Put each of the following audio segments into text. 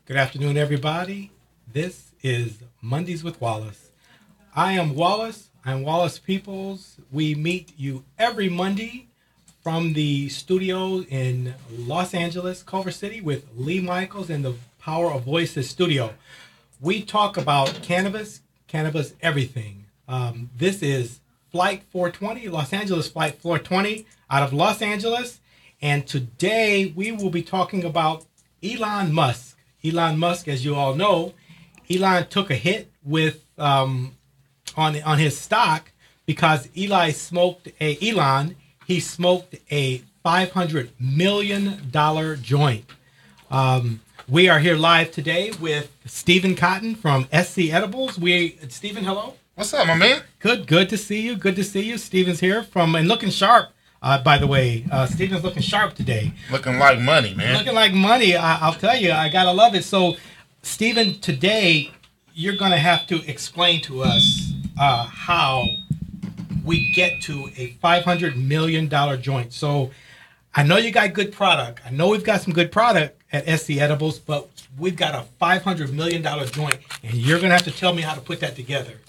Good afternoon, everybody. This is Mondays with Wallace. I am Wallace. I'm Wallace Peoples. We meet you every Monday from the studio in Los Angeles, Culver City, with Lee Michaels in the Power of Voices studio. We talk about cannabis everything. This is Flight 420, Los Angeles Flight 420 out of Los Angeles. And today we will be talking about Elon Musk. Elon Musk, as you all know, Elon took a hit with on his stock because he smoked a $500 million joint. We are here live today with Stephen Cotton from SC Edibles. Stephen, hello. What's up, my man? Good to see you. Good to see you. Stephen's here and looking sharp. By the way, Stephen's looking sharp today. Looking like money, man. Looking like money. I'll tell you, I gotta love it. So, Stephen, today you're gonna have to explain to us how we get to a $500 million joint. So, I know you got good product. I know we've got some good product at SC Edibles, but we've got a $500 million joint, and you're gonna have to tell me how to put that together.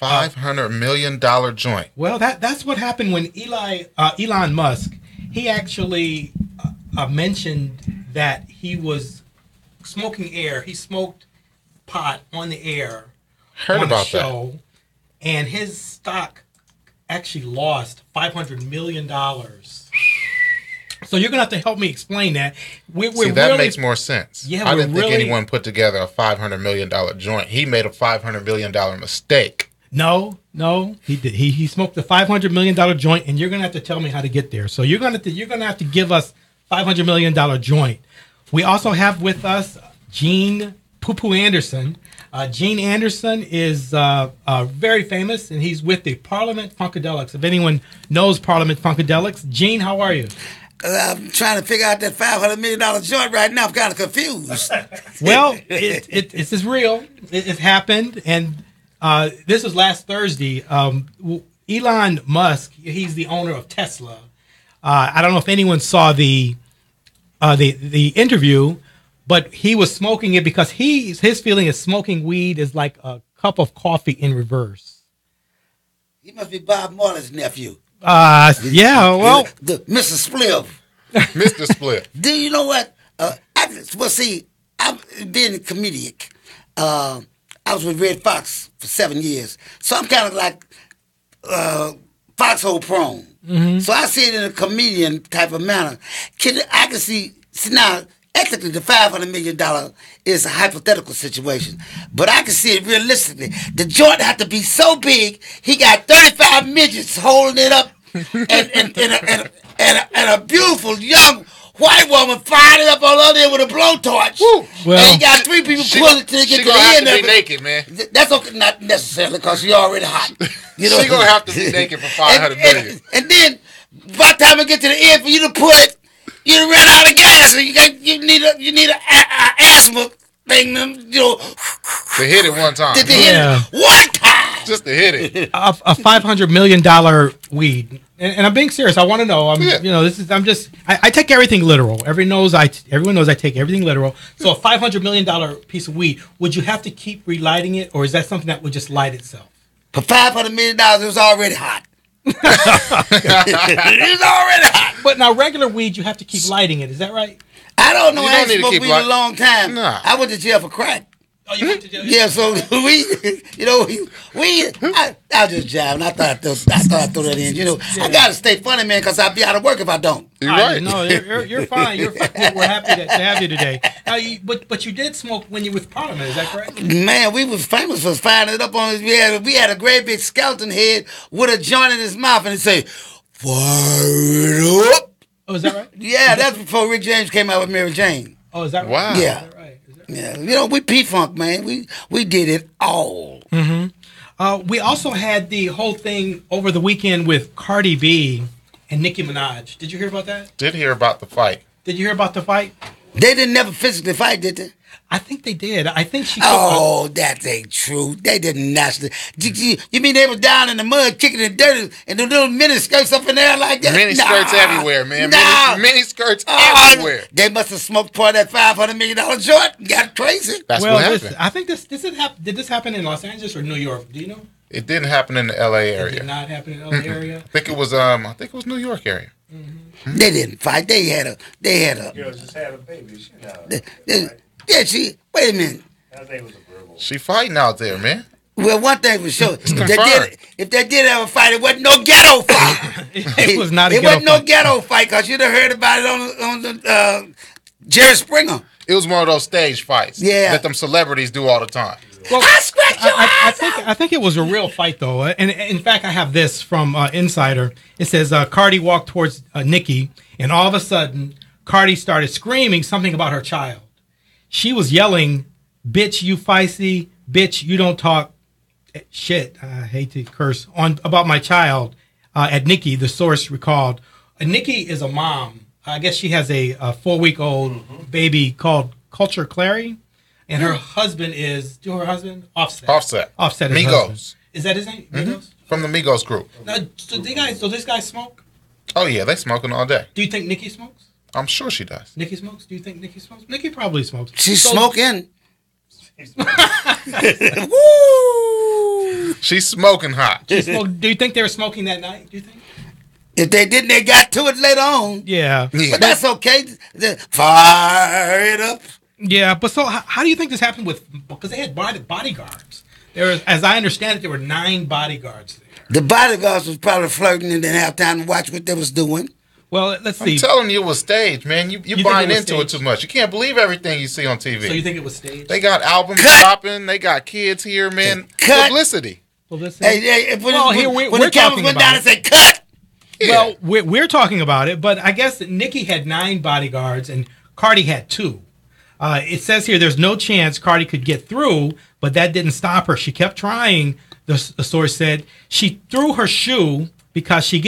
$500 million joint. Well, that's what happened when Elon Musk, he actually mentioned that he was smoking air. He smoked pot on the air. Heard on about the show, and his stock actually lost $500 million. So you're going to have to help me explain that. See, that makes more sense. Yeah, I didn't think anyone put together a $500 million joint. He made a $500 million mistake. No, he did. He smoked a $500 million joint, and you're gonna have to tell me how to get there. So you're gonna have to give us $500 million joint. We also have with us Gene Poo Poo Anderson. Gene Anderson is very famous, and he's with the Parliament Funkadelics. If anyone knows Parliament Funkadelics, Gene, how are you? I'm trying to figure out that $500 million joint right now. I'm kind of confused. Well, it's real. It happened, and this was last Thursday. Elon Musk, he's the owner of Tesla. I don't know if anyone saw the interview, but he was smoking it because his feeling is smoking weed is like a cup of coffee in reverse. He must be Bob Marley's nephew. Yeah, well, Mr. Spliff. Mr. Spliff. Do you know what? I've been a comedic. I was with Red Fox for 7 years. So I'm kind of like foxhole prone. Mm-hmm. So I see it in a comedian type of manner. I can see now, ethically, the $500 million is a hypothetical situation. But I can see it realistically. The joint had to be so big, he got 35 midgets holding it up and a beautiful young white woman fired it up on the other end with a blowtorch. Well, and he got 3 people pulling it till they get to the end of it. She gonna have to be naked, man. That's okay, not necessarily, because she's already hot. You know, she gonna have to be naked for $500 million. And then, by the time I get to the end, for you to pull it, you ran out of gas. So you need an asthma thing, to hit it one time. To hit it one time. Just to hit it. A $500 million weed. And I'm being serious. I want to know. I take everything literal. Everyone knows I take everything literal. So a $500 million piece of weed, would you have to keep relighting it, or is that something that would just light itself? For $500 million, it was already hot. It was already hot. But now regular weed, you have to keep lighting it. Is that right? I don't know. I ain't smoked weed in a long time. Nah. I went to jail for crack. Oh, you went to jail? Yeah, so I just jived. I thought I'd throw that in. I gotta stay funny, man, because I'll be out of work if I don't. You're right. No, you're fine. You're fine. We're happy to have you today. Now, but you did smoke when you were with Parliament. Is that correct? Man, we was famous for firing it up on. We had a great big skeleton head with a joint in his mouth, and he'd say, "Fire it up." Oh, is that right? Yeah, that's before Rick James came out with Mary Jane. Oh, is that right? Wow. Yeah. Is that right? Yeah, we P-Funk, man. We did it all. Mm-hmm. We also had the whole thing over the weekend with Cardi B and Nicki Minaj. Did you hear about that? Did hear about the fight. Did you hear about the fight? They didn't never physically fight, did they? I think they did. I think she. Oh, that ain't true. They didn't naturally. You mean they was down in the mud, kicking the dirt, and the little mini skirts up in there like that? Mini skirts everywhere, man. Nah. Mini skirts everywhere. They must have smoked part of that $500 million joint. Got crazy. That's what happened. I think this did this happen in Los Angeles or New York? Do you know? It didn't happen in the L.A. It area. did not happen in the LA area. I think it was New York area. Mm-hmm. They didn't fight. They had a. Girl just had a baby. She got Yeah, wait a minute. That thing was a verbal. She fighting out there, man. Well, one thing for sure, confirmed. if they did have a fight, it wasn't no ghetto fight. It was not a It ghetto wasn't no fight. ghetto fight because you'd have heard about it on the Jerry Springer. It was one of those stage fights that them celebrities do all the time. Well, I scratch your ass I think it was a real fight though, and in fact, I have this from Insider. It says Cardi walked towards Nikki, and all of a sudden, Cardi started screaming something about her child. She was yelling, "Bitch, you feisty! Bitch, you don't talk shit." I hate to curse on about my child at Nikki. The source recalled. Nikki is a mom. I guess she has a 4-week-old baby called Culture Clary. And her husband is, Offset. Offset is Migos. husband. Is that his name? Migos? From the Migos group. Now, so this guy smoke? Oh, yeah, they smoking all day. Do you think Nikki smokes? I'm sure she does. Nikki smokes? Do you think Nikki smokes? Nikki probably smokes. She's smoking. Woo! She's smoking hot. Do you think they were smoking that night? Do you think? If they didn't, they got to it later on. Yeah. But that's okay. Fire it up. Yeah, but so how do you think this happened with, because they had bodyguards. There was, as I understand it, there were 9 bodyguards there. The bodyguards was probably flirting and didn't have time to watch what they was doing. Well, let's see. I'm telling you, it was staged, man. You think buying it was into it staged? too much. You can't believe everything you see on TV. So you think it was staged? They got albums Cut. dropping. They got kids here, man. Cut. Publicity. Hey, when we're the cameras talking went about down it. and said, cut! Yeah. Well, we're talking about it, but I guess that Nikki had 9 bodyguards and Cardi had 2. It says here there's no chance Cardi could get through, but that didn't stop her. She kept trying, the source said. She threw her shoe because she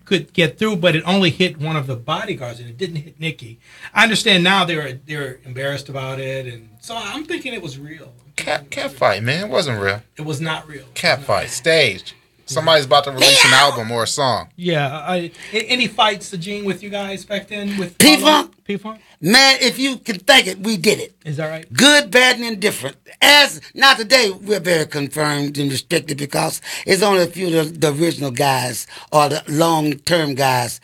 could get through, but it only hit one of the bodyguards and it didn't hit Nikki. I understand now they're embarrassed about it, and so I'm thinking it was real. Cat fight, man. It wasn't real. It was not real. Cat fight. Staged. Somebody's about to release an album or a song. Yeah. Any fights, Gene, with you guys back then? With P-Funk? P-Funk? Man, if you can think it, we did it. Is that right? Good, bad, and indifferent. Now today, we're very confirmed and restricted because it's only a few of the original guys or the long-term guys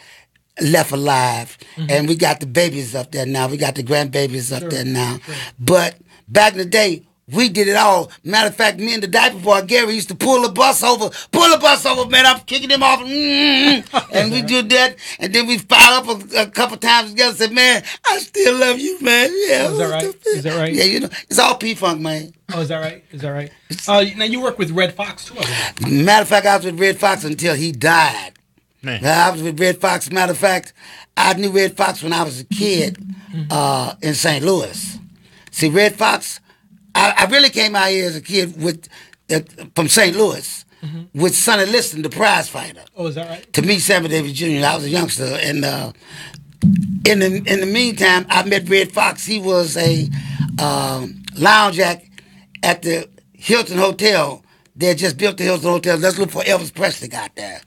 left alive. Mm-hmm. And we got the babies up there now. We got the grandbabies up there now. Sure. But back in the day, we did it all. Matter of fact, me and the diaper boy Gary used to pull the bus over, man. I'm kicking him off, and we do that, and then we fire up a couple times together. And say, man, I still love you, man. Yeah, is that right? Is that right? Yeah, it's all P-Funk, man. Oh, is that right? Is that right? Now you work with Red Fox too. Matter of fact, I was with Red Fox until he died. Man. I was with Red Fox. Matter of fact, I knew Red Fox when I was a kid in St. Louis. See, Red Fox. I really came out here as a kid from St. Louis with Sonny Liston, the prize fighter. Oh, is that right? To meet Sammy Davis Jr. I was a youngster, and in the meantime, I met Red Fox. He was a lounge act at the Hilton Hotel. They had just built the Hilton Hotel. Let's look for Elvis Presley got there,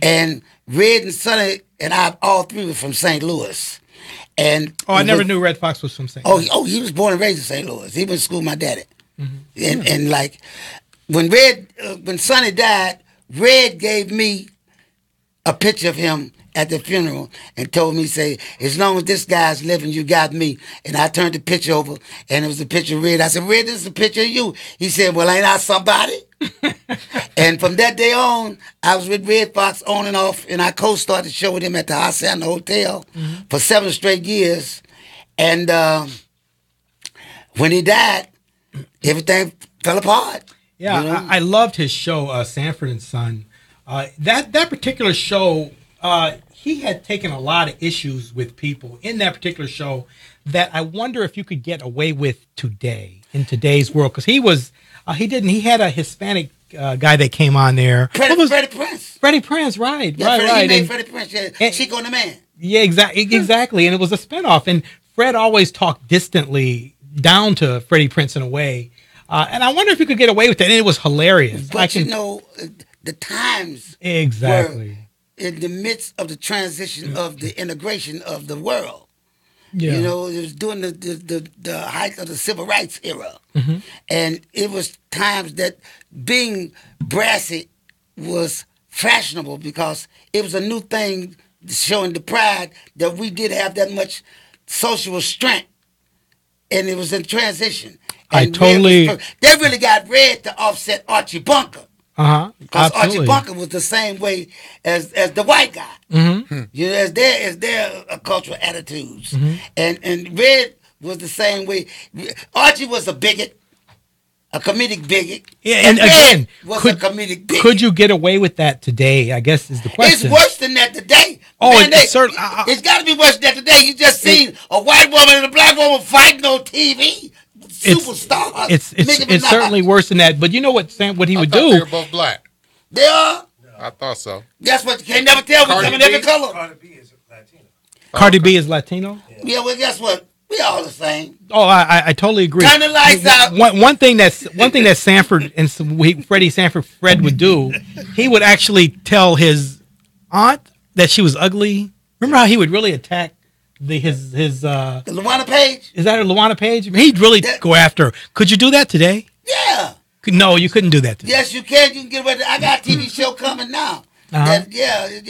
and Red and Sonny and I all 3 were from St. Louis. And I never knew Red Fox was from St. Louis. He was born and raised in St. Louis. He went to school with my daddy. Mm-hmm. And like when Sonny died, Red gave me a picture of him at the funeral and told me, say, as long as this guy's living, you got me. And I turned the picture over, and it was a picture of Red. I said, Red, this is a picture of you. He said, well, ain't I somebody? And from that day on, I was with Red Fox on and off, and I co-starred the show with him at the Hacienda Hotel for 7 straight years. And when he died, everything fell apart. Yeah, you know? I loved his show, Sanford and Son. That particular show, he had taken a lot of issues with people in that particular show that I wonder if you could get away with today, in today's world. Because he had a Hispanic guy that came on there. Freddie Prince. Freddie Prince, right. Yeah, right. He made Freddie Prince, Chico and the Man. Yeah, exactly. And it was a spinoff. And Fred always talked distantly down to Freddie Prinze in a way. And I wonder if you could get away with that. And it was hilarious. But the times exactly were in the midst of the transition of the integration of the world. Yeah. You know, it was during the height of the civil rights era. Mm-hmm. And it was times that being brassy was fashionable because it was a new thing showing the pride that we did have that much social strength. And it was in transition. And they really got Red to offset Archie Bunker. Because Archie Bunker was the same way as the white guy. Mm-hmm. You know, as their cultural attitudes. Mm-hmm. And Red was the same way. Archie was a bigot, a comedic bigot. Yeah, and again, was a comedic bigot. Could you get away with that today? I guess is the question. It's worse than that today. Oh, man, it's got to be worse than that today. You just seen a white woman and a black woman fighting on TV. Superstars. It's certainly worse than that. But you know what he would do? They were both black. They are. I thought so. That's what you can't never tell. We come in every color. Cardi B is Latino. Cardi B is Latino. Yeah, well, guess what? We all the same. Oh, I totally agree. Turn the lights out. One thing that Sanford and Fred would do, he would actually tell his aunt that she was ugly. Remember how he would really attack his the Luana Page? Is that a Luana Page? He'd really go after her. Could you do that today? Yeah. No, you couldn't do that today. Yes, you can. You can get away with it. I got a TV show coming now. Uh-huh.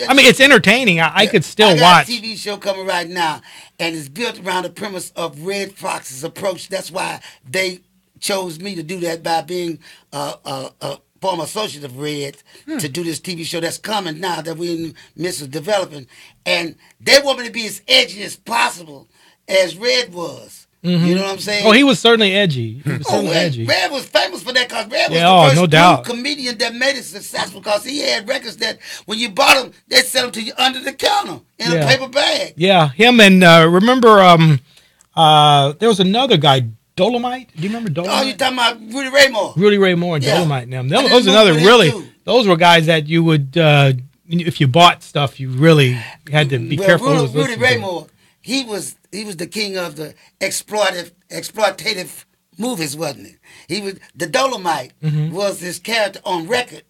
I mean, it's entertaining. I could still watch. I got a TV show coming right now, and it's built around the premise of Red Fox's approach. That's why they chose me to do that by being a former associate of Red to do this TV show that's coming now that we're in the midst of developing. And they want me to be as edgy as possible as Red was. Mm-hmm. You know what I'm saying? Oh, he was certainly edgy. Edgy. Red was famous for that because Red was the first comedian that made it successful because he had records that when you bought them, they'd sell them to you under the counter in a paper bag. Yeah, him and remember there was another guy, Dolomite. Do you remember Dolomite? Oh, you talking about Rudy Ray Moore? Rudy Ray Moore and Dolomite. Now those are another those were guys that you would if you bought stuff, you really had to be careful. Rudy Ray Moore, he was the king of the exploitative movies, wasn't it? He was the Dolomite was his character on record,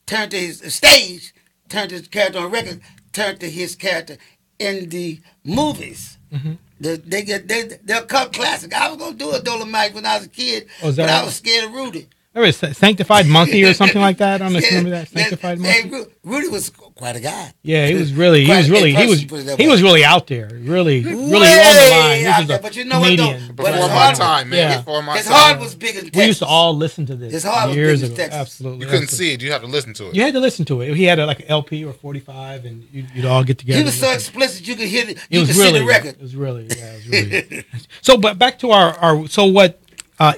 turned to his stage, turned to his character on record, turned to his character in the movies. Mm-hmm. They're cult classic. I was gonna do a Dolomite when I was a kid, but I was scared of Rudy. There was Sanctified Monkey or something like that. I don't know if you remember that. Sanctified Monkey. Hey, Rudy was quite a guy. Yeah, he was really out there. Really on the line. But you know comedian. What? Before my time, man. Yeah. Before my his time. heart was big as Texas. We used to all listen to this his heart years was big ago. as Texas. Absolutely. You couldn't see it. You had to listen to it. You had to listen to it. He had like an LP or 45, and you'd all get together. He was so explicit you could hear it. You could see the record. It was really. So, but back to our. So what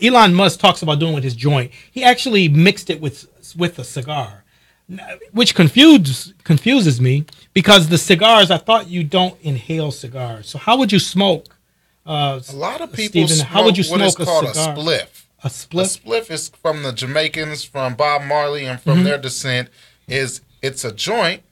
Elon Musk talks about doing with his joint, he actually mixed it with a cigar, which confuses me because the cigars, I thought you don't inhale cigars. So how would you smoke? A lot of people Stephen, smoke how would you what is smoke called a cigar? a spliff. A spliff? A spliff is from the Jamaicans, from Bob Marley, and from their descent. It's a joint.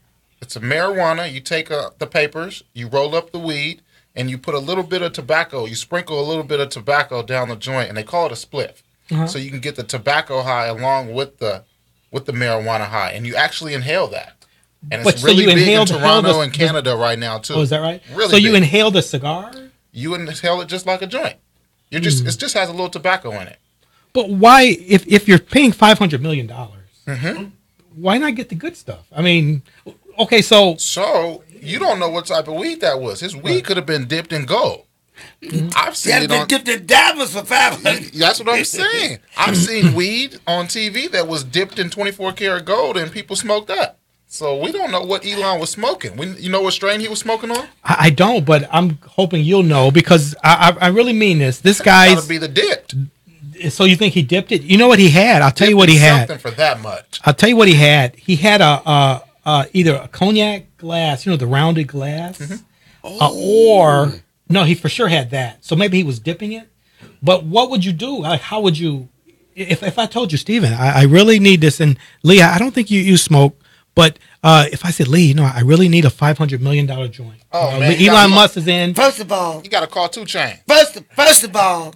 It's a marijuana. You take the papers, you roll up the weed, and you put a little bit of tobacco. You sprinkle a little bit of tobacco down the joint, and they call it a spliff. Uh-huh. So you can get the tobacco high along with the marijuana high, and you actually inhale that. And it's really big in Toronto and Canada right now too. Oh, is that right? Really? So you inhale the cigar? You inhale it just like a joint. It just has a little tobacco in it. But why, if you're paying $500 million, why not get the good stuff? I mean, okay, so you don't know what type of weed that was. His weed could have been dipped in gold. I've seen it dipped in diamonds for $500. That's what I'm saying. I've seen weed on TV that was dipped in 24 karat gold, and people smoked that. So we don't know what Elon was smoking. You know what strain he was smoking on? I don't, but I'm hoping you'll know because I really mean this. This guy's got to be the dipped. So you think he dipped it? You know what he had? I'll tell you what he had. Something for that much. I'll tell you what he had. He had either a cognac glass, the rounded glass, or no, he for sure had that. So maybe he was dipping it. But what would you do? Like, how would you? If I told you, Stephen, I really need this, and Leah, I don't think you smoke, But if I said, Lee, I really need a $500 million joint. Oh, man, you Elon gotta- Musk is in. First of all, You got to call 2 Chainz. first of all,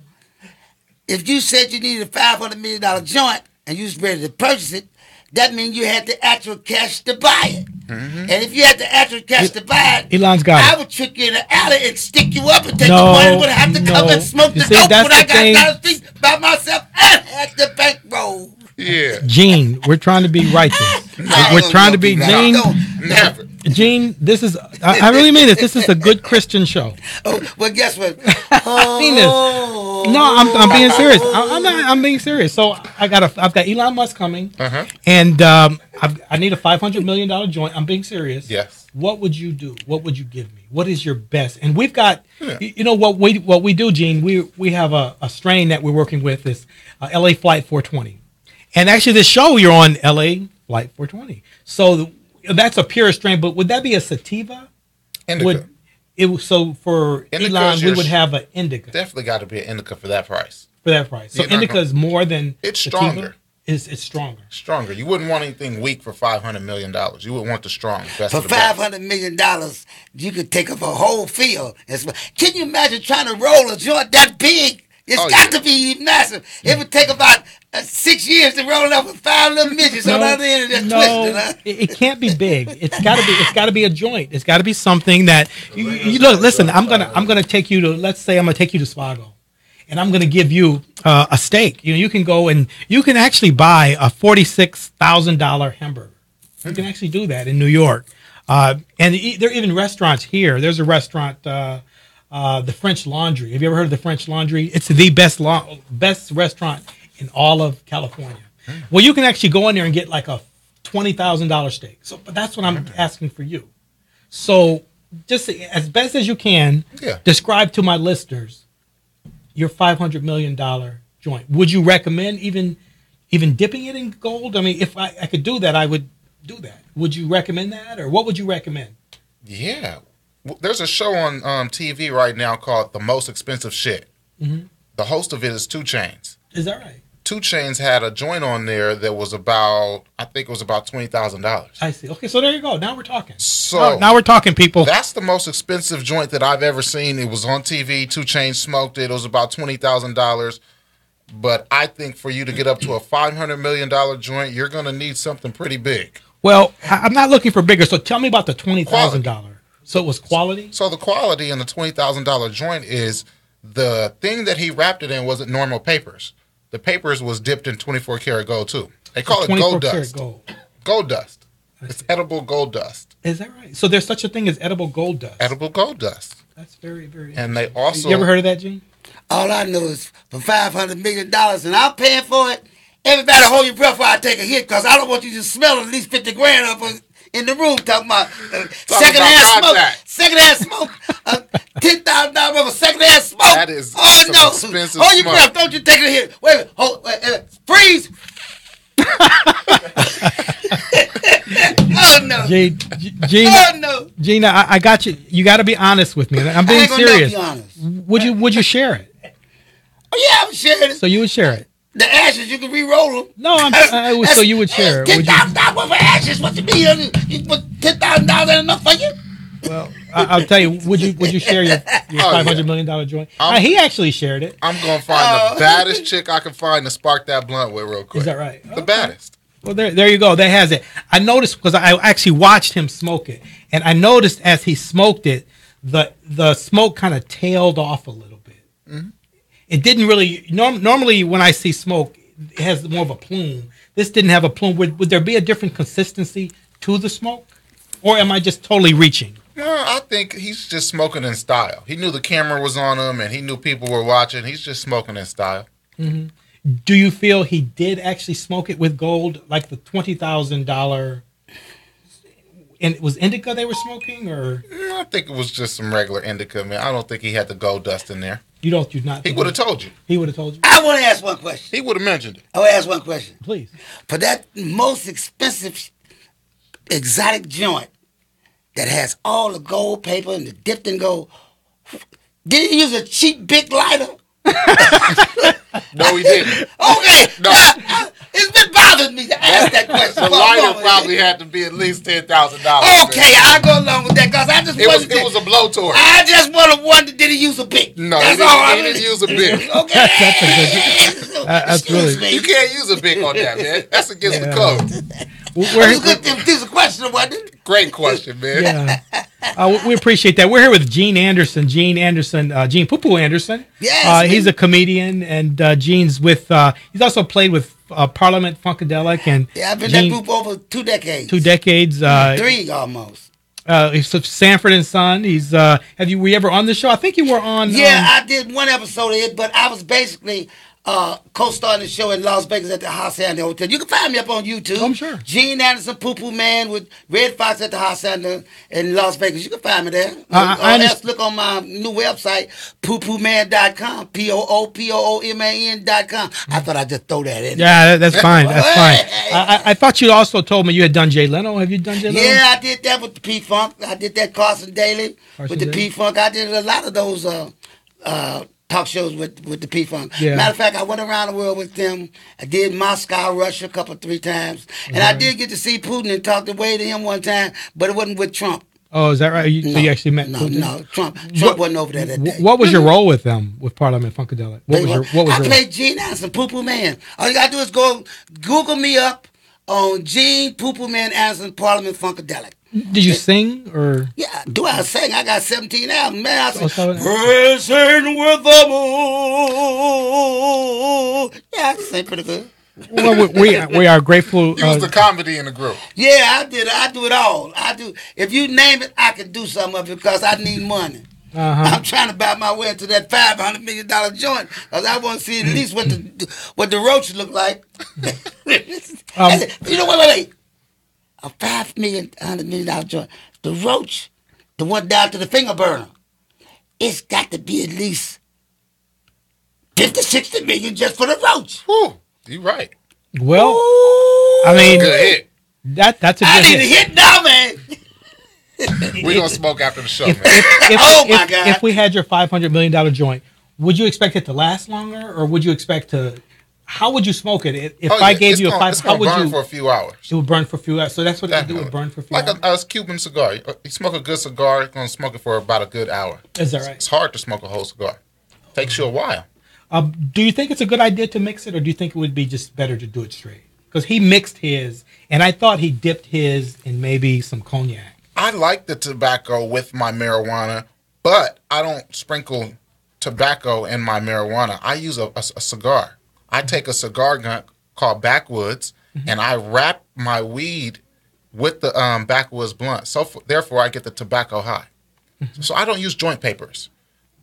if you said you needed a $500 million joint and you was ready to purchase it, that means you had the actual cash to buy it. And if you had the actual cash to buy it, Elon's got I it. would trick you in the alley and stick you up and take No, the money. Would have to come no. and smoke You the see, dope that's when I the got thing. down the street by myself and had the bankroll. Yeah. Gene, we're trying to be righteous. We're trying to be, Gene. Never. Gene, this is, I really mean this. This is a good Christian show. Oh, well, guess what? I mean this. No, I'm being serious. I'm being serious. So I've got Elon Musk coming, and I need a $500 million joint. I'm being serious. Yes. What would you do? What would you give me? What is your best? And we've got, what we do, Gene. We have a strain that we're working with is LA Flight 420, and actually this show you're on LA Flight 420. So that's a pure strain. But would that be a sativa? Indica. So for Indica Elon, is we your would have an indica Definitely got to be an indica for that price. for that price. So You're not indica gonna- is more than It's sativa? stronger. It's stronger. Stronger. You wouldn't want anything weak for $500 million. You would want the strong. Best For of the best. $500 million, you could take up a whole field. Can you imagine trying to roll a joint that big? It's Oh, got yeah. to be massive. It would take about 6 years to roll it up with 5 little midgets on the other end and just twist it. Huh? it can't be big. It's got to be a joint. It's got to be something that you look. Listen, I'm gonna take you to. Let's say I'm gonna take you to Spago, and I'm gonna give you a steak. You can go and you can actually buy a $46,000 hamburger. You can actually do that in New York, and there are even restaurants here. There's a restaurant. The French Laundry. Have you ever heard of the French Laundry? It's the best restaurant in all of California. Well, you can actually go in there and get like a $20,000 steak. So, but that's what I'm asking for you. So, just as best as you can, describe to my listeners your $500 million joint. Would you recommend even dipping it in gold? I mean, if I could do that, I would do that. Would you recommend that, or what would you recommend? Yeah. There's a show on TV right now called The Most Expensive Shit. The host of it is 2 Chainz. Is that right? 2 Chainz had a joint on there that was about $20,000. I see. Okay, so there you go. Now we're talking. So now we're talking, people. that's the most expensive joint that I've ever seen. It was on TV. 2 Chainz smoked it. It was about $20,000. But I think for you to get up to a $500 million joint, you're going to need something pretty big. Well, I'm not looking for bigger. So tell me about the $20,000. So it was quality? So the quality in the $20,000 joint is the thing that he wrapped it in wasn't normal papers. The papers was dipped in 24 karat gold too. They call it gold 24 karat dust. gold. Gold dust. It's edible gold dust. Is that right? So there's such a thing as edible gold dust. Edible gold dust. That's very, very And they also... You ever heard of that, Gene? All I know is for $500 million, and I'm paying for it. Everybody hold your breath while I take a hit, because I don't want you to smell at least 50 grand up in the room talking about secondhand smoke. contact. Secondhand smoke. $10,000 worth of secondhand smoke. That is some no. expensive Hold your smoke. breath. Don't you take a hit. Wait a minute. Hold, freeze. Oh, no. Gene, Oh, no. Gene, I got you. You got to be honest with me. I'm being I ain't gonna serious. Be honest. Would you share it? Oh, yeah, I'm sharing it. So you would share it? The ashes, you can re-roll them. No, so you would share it. Would you? $10,000 worth of ashes. What you mean? You put $10,000 ain't enough for you? Well, I'll tell you. Would you share your $500 million joint? He actually shared it. I'm going to find the baddest chick I can find to spark that blunt with real quick. Is that right? The baddest. Well, there you go. That has it. I noticed because I actually watched him smoke it, and I noticed as he smoked it, the smoke kind of tailed off a little bit. Mm-hmm. It didn't really. Normally, when I see smoke, it has more of a plume. This didn't have a plume. Would there be a different consistency to the smoke, or am I just totally reaching? No, I think he's just smoking in style. He knew the camera was on him, and he knew people were watching. He's just smoking in style. Mm-hmm. Do you feel he did actually smoke it with gold, like the $20,000? And it was indica they were smoking, or I think it was just some regular indica, man. I don't think he had the gold dust in there. you not? He would have told you. He would have told you. I want to ask one question. He would have mentioned it. I want to ask one question. Please. For that most expensive exotic joint that has all the gold paper and the dipped in gold, did he use a cheap big lighter? No, he didn't. Okay. No. It's been bothering me to ask that question. The lighter probably had to be at least $10,000. Okay, I'll go along with that because I just It was a blowtorch. I just want to wonder, did he use a bic? No, that's he all I didn't use a bic. Okay. That's a good. That's really. You can't use a bic on that, man. That's against the code. It's good to do a question, wasn't it? Great question, man. Yeah. We appreciate that. We're here with Gene Anderson. Gene Poo Poo Anderson. Yes. He's a comedian, and Gene's with. He's also played with Parliament Funkadelic, and Yeah, I've been Gene, that group over 2 decades. 2 decades. 3 almost. He's Sanford and Son. He's. Were you ever on the show? I think you were on. Yeah, I did one episode of it, but I was basically co-starring the show in Las Vegas at the Hacienda Hotel. You can find me up on YouTube. I'm sure. Gene Anderson, Poo Poo Man with Red Fox at the Hacienda in Las Vegas. You can find me there. I Or else look on my new website, poopooman.com, POOPOOMAN.com. I thought I'd just throw that in. Yeah, that's fine. That's fine. I thought you also told me you had done Jay Leno. Have you done Jay Leno? Yeah, I did that with the P-Funk. I did that Carson Daly with the Daly. P-Funk. I did a lot of those talk shows with the P-Funk. Yeah. Matter of fact, I went around the world with them. I did Moscow, Russia 3 times. And I did get to see Putin and talk way to him one time, but it wasn't with Trump. Oh, is that right? So you actually met Putin? No, Trump wasn't over there that day. What was your role with them, with Parliament Funkadelic? What was I your played Gene Anderson, Poo Poo Man. All you gotta do is go Google me up on Gene Poo Poo Man Anderson, Parliament Funkadelic. Did you sing or? Yeah, do I sing? I got 17 albums, man. I sing, so- Praising with the moon. Yeah, I sing pretty good. Well, we are grateful. Use the comedy in the group. Yeah, I did. I do it all. I do. If you name it, I can do some of it because I need money. I'm trying to buy my way into that $500 million joint because I want to see at least what the roach look like. You know what? Wait. A $100 million joint. The roach, the one down to the finger burner, it's got to be at least 50, 60 million just for the roach. Whew, you right. Well, Ooh. I mean, Good hit. that's a good I need a hit. hit now, man. We're going to smoke after the show, man. My God. If we had your $500 million joint, would you expect it to last longer, or would you expect to? How would you smoke it? If I gave you a it's how would burn you? for a few hours. It would burn for a few hours. So that's what it would Definitely. burn for a few Like hours. a Cuban cigar. You smoke a good cigar, you're going to smoke it for about a good hour. Is that right? It's hard to smoke a whole cigar. Takes you a while. Do you think it's a good idea to mix it, or do you think it would be just better to do it straight? Because he mixed his, and I thought he dipped his in maybe some cognac. I like the tobacco with my marijuana, but I don't sprinkle tobacco in my marijuana. I use a cigar. I take a cigar gun called Backwoods, and I wrap my weed with the Backwoods blunt. So therefore, I get the tobacco high. So I don't use joint papers.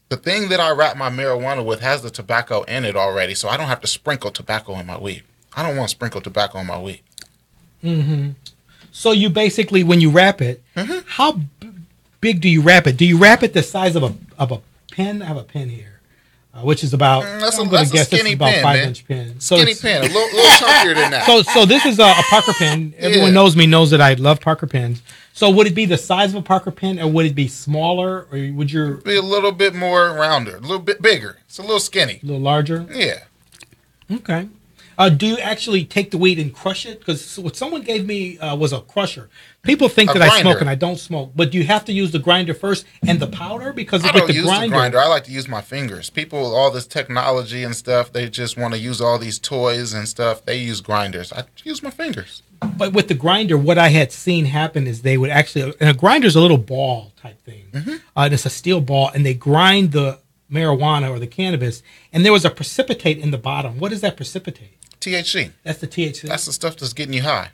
The thing that I wrap my marijuana with has the tobacco in it already, so I don't have to sprinkle tobacco in my weed. I don't want to sprinkle tobacco in my weed. So you basically, when you wrap it, how big do you wrap it? Do you wrap it the size of a pen? I have a pen here, which is about. That's I'm a going to guess this skinny is about pen, 5-inch pen. So Skinny it's- pen, a little chunkier than that. So this is a Parker pen. Everyone Yeah. knows me, knows that I love Parker pens. So would it be the size of a Parker pen, or would it be smaller, or would your Be a little bit more rounder, a little bit bigger. It's a little skinny. a little larger? Yeah. Okay. Do you actually take the weed and crush it? Because what someone gave me was a crusher. People think A that I grinder. smoke and I don't smoke, but do you have to use the grinder first and the powder? Because I with don't the use grinder, the grinder. I like to use my fingers. People with all this technology and stuff, they just want to use all these toys and stuff. They use grinders. I use my fingers. but with the grinder, what I had seen happen is they would actually, and a grinder's a little ball type thing, and it's a steel ball, and they grind the marijuana or the cannabis, and there was a precipitate in the bottom. What is that precipitate? THC. That's the THC. That's the stuff that's getting you high.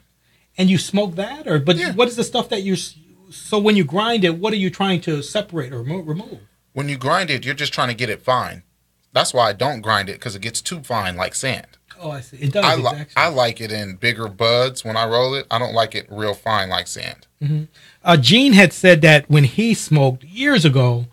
And you smoke that, or but Yeah. what is the stuff that you? So when you grind it, what are you trying to separate or remove? When you grind it, you're just trying to get it fine. That's why I don't grind it, because it gets too fine like sand. Oh, I see. It does. I like it in bigger buds when I roll it. I don't like it real fine like sand. Gene had said that when he smoked years ago,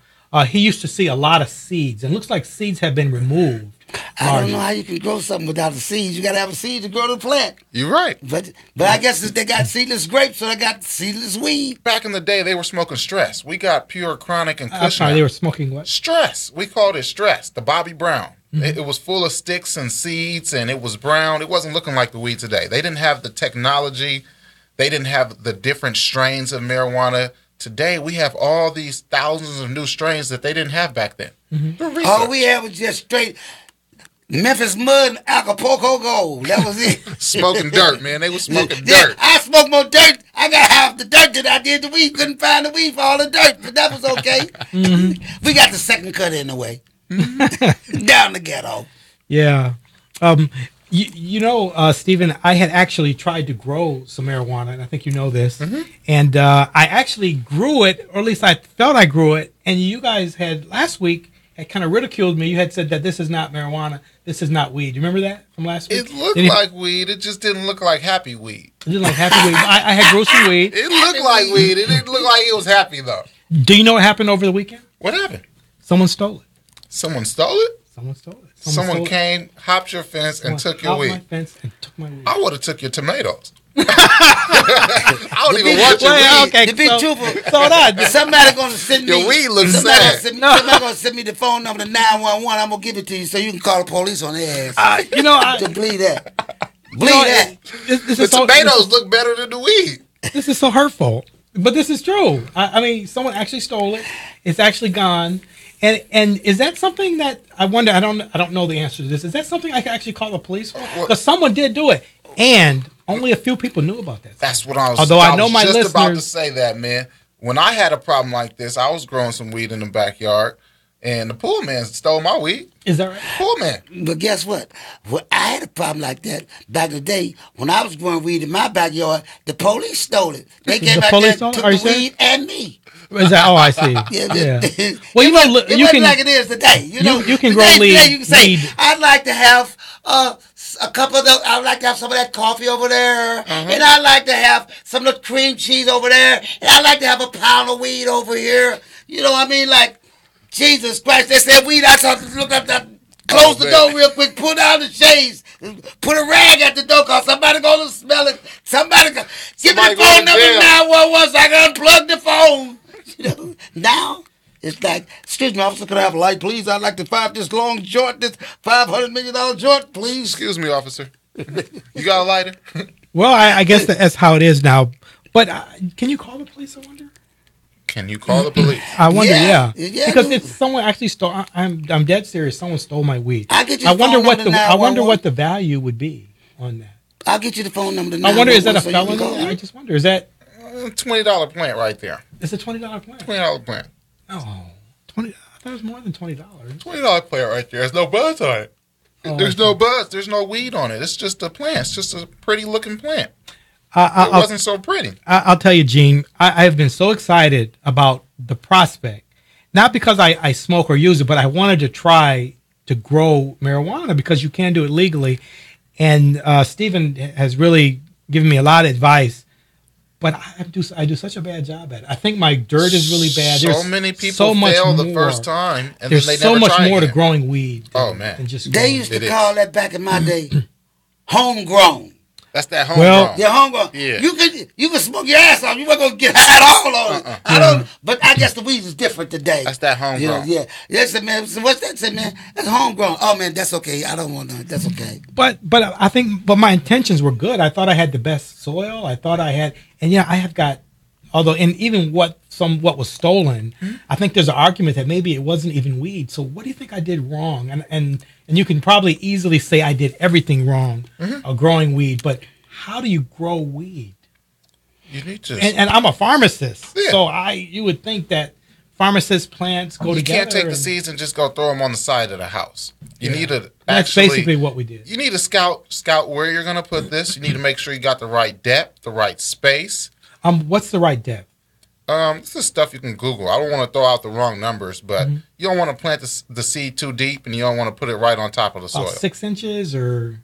he used to see a lot of seeds, and it looks like seeds have been removed. I don't know how you can grow something without the seeds. You got to have a seed to grow the plant. You're right. But I guess they got seedless grapes, so they got seedless weed. Back in the day, they were smoking stress. We got pure chronic and I'm Kush sorry, now. they were smoking what? Stress. We called it stress. The Bobby Brown. It was full of sticks and seeds, and it was brown. It wasn't looking like the weed today. They didn't have the technology. They didn't have the different strains of marijuana. Today, we have all these thousands of new strains that they didn't have back then. All we had was just straight Memphis Mud and Acapulco Gold. That was it. Smoking dirt, man. They was smoking Yeah, dirt. I smoked more dirt. I got half the dirt that I did the weed. Couldn't find the weed for all the dirt, but that was okay. We got the second cut in the way. Down the ghetto. Yeah. Stephen, I had actually tried to grow some marijuana, and I think you know this. And I actually grew it, or at least I felt I grew it. And you guys had last week had kind of ridiculed me. You had said that this is not marijuana, this is not weed. You remember that from last week? It looked like weed. It just didn't look like happy weed. It didn't like happy weed. I had grown some weed. It looked like weed. It didn't look like it was happy, though. Do you know what happened over the weekend? What happened? Someone stole it. Someone stole it? Someone stole it. Someone stole it. came, hopped your fence, and took your Hopped my weed. fence and took my weed. I would have took your tomatoes. I don't even want your weed. Okay, To be so- truthful, so that- somebody gonna send me. Your weed looks somebody sad. Gonna send me, somebody gonna send me the phone number to 911. I'm gonna give it to you so you can call the police on their ass. To bleed that. Bleed that. This The is so, tomatoes look better than the weed. This is so hurtful, but this is true. I mean, someone actually stole it. It's actually gone. And is that something that I wonder? I don't know the answer to this. Is that something I can actually call the police for? Because someone did do it, and only a few people knew about that. That's what I was. Although I know was my just about to listeners- say that, man. When I had a problem like this, I was growing some weed in the backyard, and the pool man stole my weed. Is that right? Pool man. But guess what? Well, I had a problem like that back in the day when I was growing weed in my backyard. The police stole it. They came The back police there stole and it? took Are you the serious? weed and me. Is that? Oh, I see. Yeah. Yeah. Well, you know, it you wasn't can. like it is today. You know, you can today- grow today weed- You can say, weed. I'd like to have a cup of the. I'd like to have some of that coffee over there, and I'd like to have some of the cream cheese over there, and I'd like to have a pound of weed over here. You know what I mean? Like, Jesus Christ! They said weed. I saw look up that. Close the man. door real quick. Pull down the shades. Put a rag at the door, cause somebody gonna smell it. Somebody give me Somebody the phone going to number jail. 911 so I can unplug the phone. You know, now it's like, excuse me, officer, could I have a light, please? I'd like to find this long joint, this $500 million joint, please. Excuse me, officer. You got a lighter? Well, I guess that's how it is now. But can you call the police? I wonder. Can you call the police? I wonder. Yeah. Yeah. Yeah, Because dude. if someone actually stole, I'm dead serious. Someone stole my weed. I'll get you I the wonder phone what number the to I wonder 911. what the value would be on that. I'll get you the phone number to I wonder, is that a 911 so you can felony? call I me. just wonder. Is that $20 plant right there. it's a $20 plan? $20 plant. Oh, 20. I thought it was more than $20. $20 plant right there. There's no buzz on it. Oh, There's no buzz. There's no weed on it. It's just a plant. It's just a pretty looking plant. It I'll, wasn't so pretty. I'll tell you, Gene. I have been so excited about the prospect, not because I smoke or use it, but I wanted to try to grow marijuana because you can do it legally. And Stephen has really given me a lot of advice. But I do such a bad job at it. I think my dirt is really bad. So There's many people so much fail the more. first time, and There's then they so never much try more to again. growing weed. Oh, man. than just They growing used It to is. call that back in my day homegrown. That's that Well- homegrown. Yeah, homegrown. Yeah. You can smoke your ass off. You weren't gonna get high at all on it. I don't. But I guess the weed is different today. That's that homegrown. Yeah. That's it, man. So what's that, say, man? That's homegrown. Oh man, that's okay. I don't want none. That's okay. But I think my intentions were good. I thought I had the best soil. I thought I had, and yeah, I have got. Although, and even what was stolen, I think there's an argument that maybe it wasn't even weed. So what do you think I did wrong? And you can probably easily say I did everything wrong, growing weed. But how do you grow weed? You need to. And I'm a pharmacist, Yeah. so you would think that pharmacist plants go you together. can't take the and seeds and just go throw them on the side of the house. You need to That's actually. basically what we did. You need to scout where you're going to put this. You need to make sure you got the right depth, the right space. What's the right depth? This is stuff you can Google. I don't want to throw out the wrong numbers, but you don't want to plant the seed too deep, and you don't want to put it right on top of the soil. About 6 inches or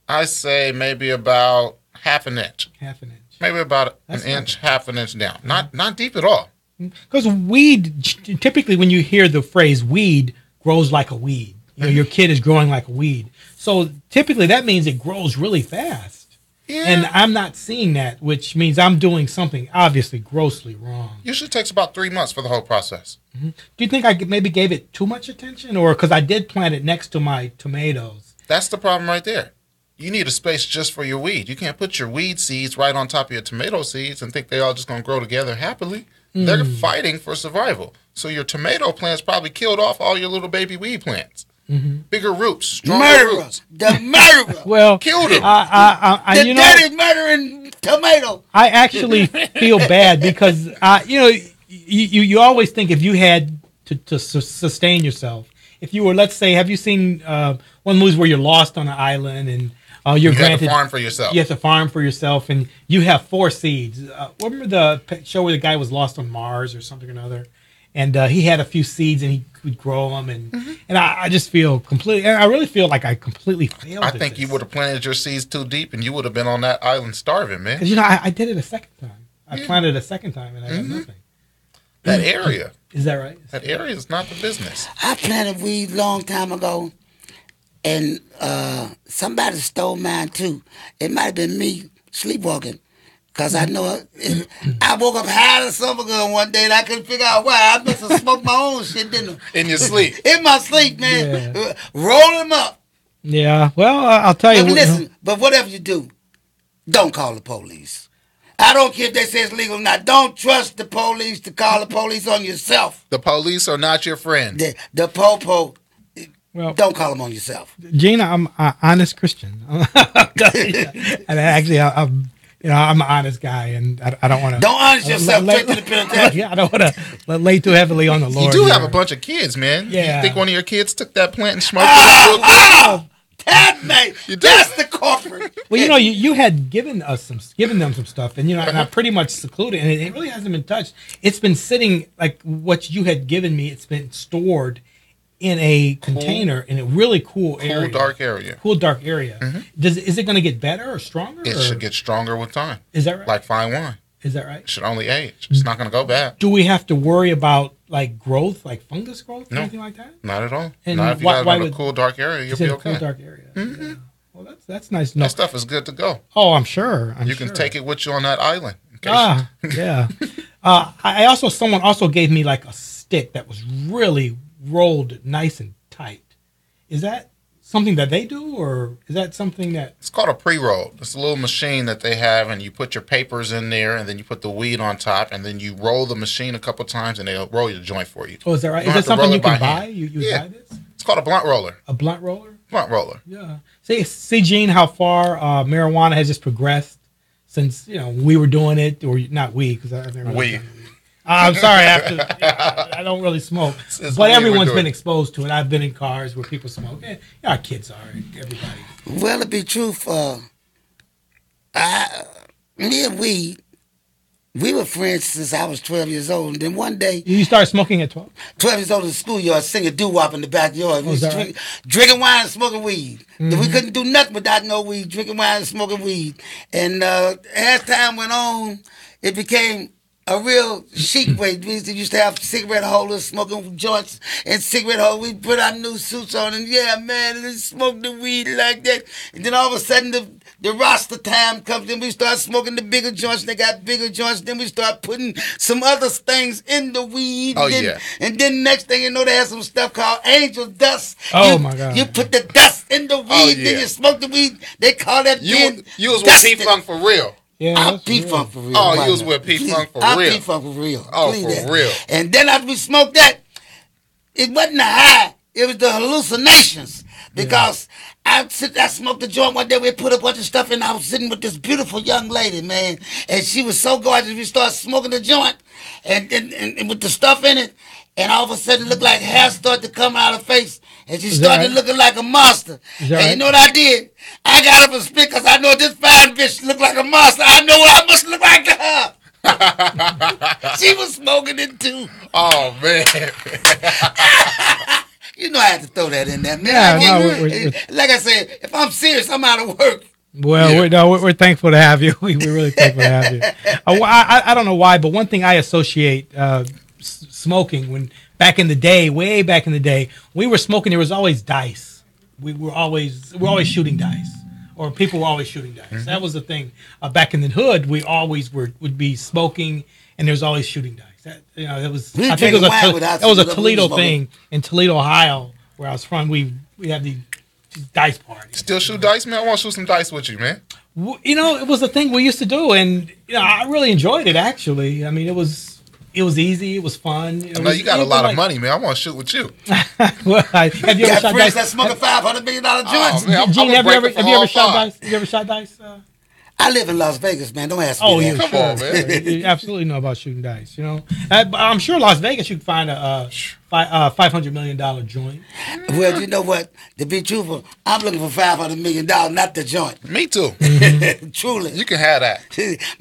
I say maybe about half an inch, half an inch? maybe about That's an not inch, half an inch down. Not deep at all. Because weed, typically when you hear the phrase weed, grows like a weed. You know, your kid is growing like a weed. So typically that means it grows really fast. Yeah. And I'm not seeing that, which means I'm doing something obviously grossly wrong. Usually takes about 3 months for the whole process. Do you think I maybe gave it too much attention, or because I did plant it next to my tomatoes? That's the problem right there. You need a space just for your weed. You can't put your weed seeds right on top of your tomato seeds and think they all just going to grow together happily. They're fighting for survival. So your tomato plants probably killed off all your little baby weed plants. Bigger roots, stronger Murderer, roots. the murderer, Well, Killed him. I the dirty murdering tomato. I actually feel bad because you always think if you had to sustain yourself, if you were, let's say, have you seen one movie where you're lost on an island and you're You have granted to farm for yourself. You have to farm for yourself, and you have 4 seeds. Remember the show where the guy was lost on Mars or something or another, and he had a few seeds and he could grow them, and I just feel completely. I really feel like I completely failed. I think you would have planted your seeds too deep and you would have been on that island starving, man. because I did it a second time. I planted a second time and I got nothing. That area. Is that right? That area is not the business. I planted weed long time ago, and somebody stole mine too. It might have been me sleepwalking, because I know I woke up high as summer gun one day and I couldn't figure out why. I must have smoked my own shit, didn't I? In your sleep. In my sleep, man. Roll them up. Yeah. Well, I'll tell you. But listen, but whatever you do, don't call the police. I don't care if they say it's legal or not. Don't trust the police to call the police on yourself. The police are not your friend. The po-po, Well, don't call them on yourself. Gina, I'm an honest Christian, and actually, I'm an honest guy, and I don't want to. Don't honest yourself straight to the penitentiary. Yeah, I don't want to lay too heavily on the You Lord. do have here. a bunch of kids, man. Yeah. You think one of your kids took that plant and smoked it? That mate, You did. that's the corporate. Well, you had given them some stuff, and and I pretty much secluded, and it really hasn't been touched. It's been sitting like what you had given me. It's been stored in a container in a really cool area, dark area. Cool dark area. Is it going to get better or stronger? It should get stronger with time. Is that right? Like fine wine. Is that right? It should only age. It's not going to go bad. Do we have to worry about like growth, like fungus growth, or No. anything like that? Not at all. And Not if you why got it in a would- cool dark area, you'll It's be in a okay. cool dark area. Yeah. Well, that's nice to know. That stuff is good to go. Oh, I'm sure. You can take it with you on that island. In case Yeah. Someone also gave me like a stick that was really rolled nice and tight. Is that something that they do, or is that something that? It's called a pre-roll. It's a little machine that they have, and you put your papers in there, and then you put the weed on top, and then you roll the machine a couple times, and they'll roll your joint for you. Oh, is that right? You Is don't that have to something roll you it by can buy? hand. You Yeah. buy this? It's called a blunt roller. A blunt roller? Blunt roller. Yeah. See, Gene, how far marijuana has just progressed since we were doing it, or not we, because I've never. Really We. done it. I'm sorry, I don't really smoke, Since but we were everyone's doing been it. exposed to it. I've been in cars where people smoke. Our kids are, everybody. Well, to be truth, me and we were friends since I was 12 years old. And then one day, You started smoking at 12? 12 years old in the schoolyard, singing doo-wop in the backyard. We was is that right? drinking wine and smoking weed. We couldn't do nothing without no weed, drinking wine and smoking weed. And as time went on, it became a real chic way. We used to have cigarette holders, smoking joints and cigarette holders. We put our new suits on and and smoke the weed like that. And then all of a sudden the roster time comes and we start smoking the bigger joints. They got bigger joints. Then we start putting some other things in the weed. Oh, and then, yeah. And then next thing you know, they have some stuff called angel dust. Oh, my God. You put the dust in the weed, yeah. then you smoke the weed. They call that You was with dusting. P-Funk for real. Yeah, I'm that's P-Funk for real. Oh, Why you was not? with P-Funk for I'm real. P-Funk for real. Oh, Believe for that. real. And then after we smoked that, it wasn't the high. It was the hallucinations. Because I smoked the joint one day. We put a bunch of stuff in. I was sitting with this beautiful young lady, man. And she was so gorgeous. We started smoking the joint and with the stuff in it. And all of a sudden, it looked like hair started to come out of her face. And she Is that started right? looking like a monster. Is And that you right? know what I did? I got up and spit because I know this fine bitch looked like a monster. I know what I must look like to her. She was smoking it too. Oh, man. You know I had to throw that in there, man. Yeah, I can't- no, we're- like I said, if I'm serious, I'm out of work. Well, Yeah. we're thankful to have you. We're really thankful to have you. I don't know why, but one thing I associate smoking when back in the day, way back in the day, we were smoking. There was always dice. We're always shooting dice. or people were always shooting dice. That was the thing. Back in the hood, we always would be smoking, and there's always shooting dice. That, it was. We I think it was drinking wine without that was a smoking. Toledo thing in Toledo, Ohio, where I was from. We had these dice parties. Still shoot dice, man? I want to shoot some dice with you, man. It was a thing we used to do, and I really enjoyed it. Actually, I mean, it was easy. It was fun. I know you got a lot of money, man. I want to shoot with you. Well, have you ever Got shot friends dice? that smoke a $500 million joints. Oh, man, Gene, I'm have you ever breaking for all shot five. dice? Have you ever shot dice? I live in Las Vegas, man. Don't ask me Oh, that. yeah, Come sure. on, man. You absolutely know about shooting dice. I'm sure Las Vegas you can find a $500 million joint. Well, you know what? To be truthful, I'm looking for $500 million, not the joint. Me too. Truly. You can have that.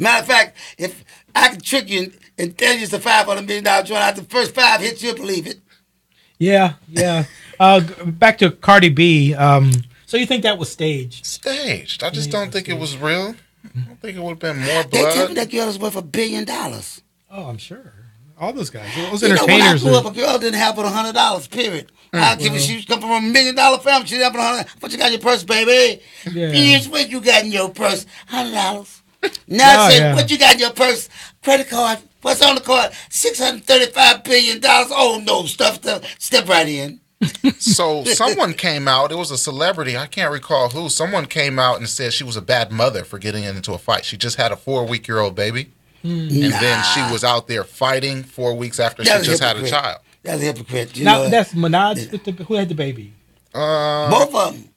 Matter of fact, if I can trick you and tell you it's a $500 million joint, after the first 5 hits, you'll believe it. Yeah. Back to Cardi B. So you think that was staged? Staged. I just don't think it was real. I don't think it would have been more They tell me blood. that girl is worth $1 billion. Oh, I'm sure. All those guys, those You know, when I entertainers. grew up, a girl didn't have but $100, period. I give her, she come from a $1 million family, she didn't have but $100. What you got in your purse, baby? Yeah. Here's what you got in your purse, $100. Now I say, yeah. what you got in your purse? Credit card. What's on the card? $635 billion. Oh, no, step right in. So someone came out. It was a celebrity. I can't recall who. Someone came out and said she was a bad mother for getting into a fight. She just had a 4-week-old baby. And then she was out there fighting 4 weeks after That's she just had a hypocrite. child. That's a hypocrite. You Now know, that's Minaj who had the baby. both of them.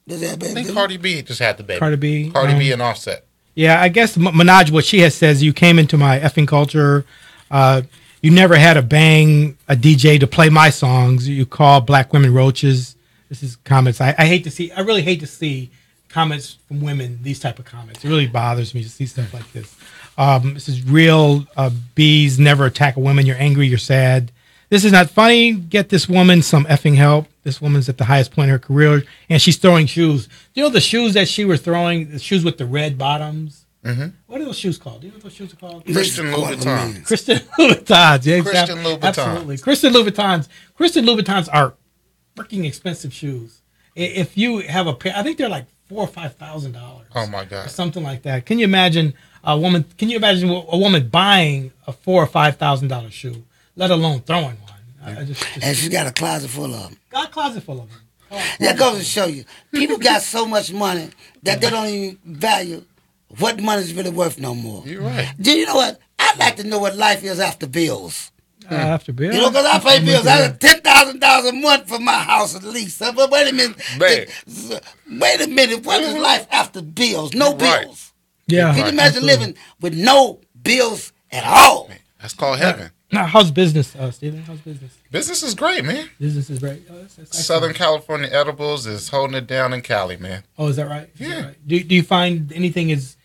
Does that I baby? think Cardi B just had the baby. Cardi B. Cardi B and Offset. Yeah, I guess Minaj, what she has says, you came into my effing culture. You never had to bang a DJ to play my songs. You call black women roaches. This is comments. I really hate to see comments from women, these type of comments. It really bothers me to see stuff like this. This is real. Bees never attack a woman. You're angry. You're sad. This is not funny. Get this woman some effing help. This woman's at the highest point in her career, and she's throwing shoes. Do you know the shoes that she was throwing? The shoes with the red bottoms. Mm-hmm. What are those shoes called? Do you know what those shoes are called? Christian Louboutin. Christian Louboutins. Yeah, Christian Louboutins. Absolutely. Christian Louboutins. Christian Louboutins are freaking expensive shoes. If you have a pair, I think they're like $4,000 or $5,000. Oh my God. Or something like that. Can you imagine a woman? Can you imagine a woman buying a $4,000 or $5,000 shoe, let alone throwing one? And she got a closet full of them. Got a closet full of them. That goes to show you, people got so much money that they don't even value what money's really worth no more. You're right. Do you know what? I'd like to know what life is after bills. After bill. You know, because I pay bills. I got $10,000 a month for my house at least. But wait a minute. Man. Wait a minute. What is life after bills? No Right. bills. Yeah. Can you imagine absolutely. living with no bills at all? That's called heaven. Now, how's business, Stephen? How's business? Business is great, man. Business is great. Oh, that's excellent. Southern California Edibles is holding it down in Cali, man. Oh, is that right? Is that Yeah. right? Do you find anything is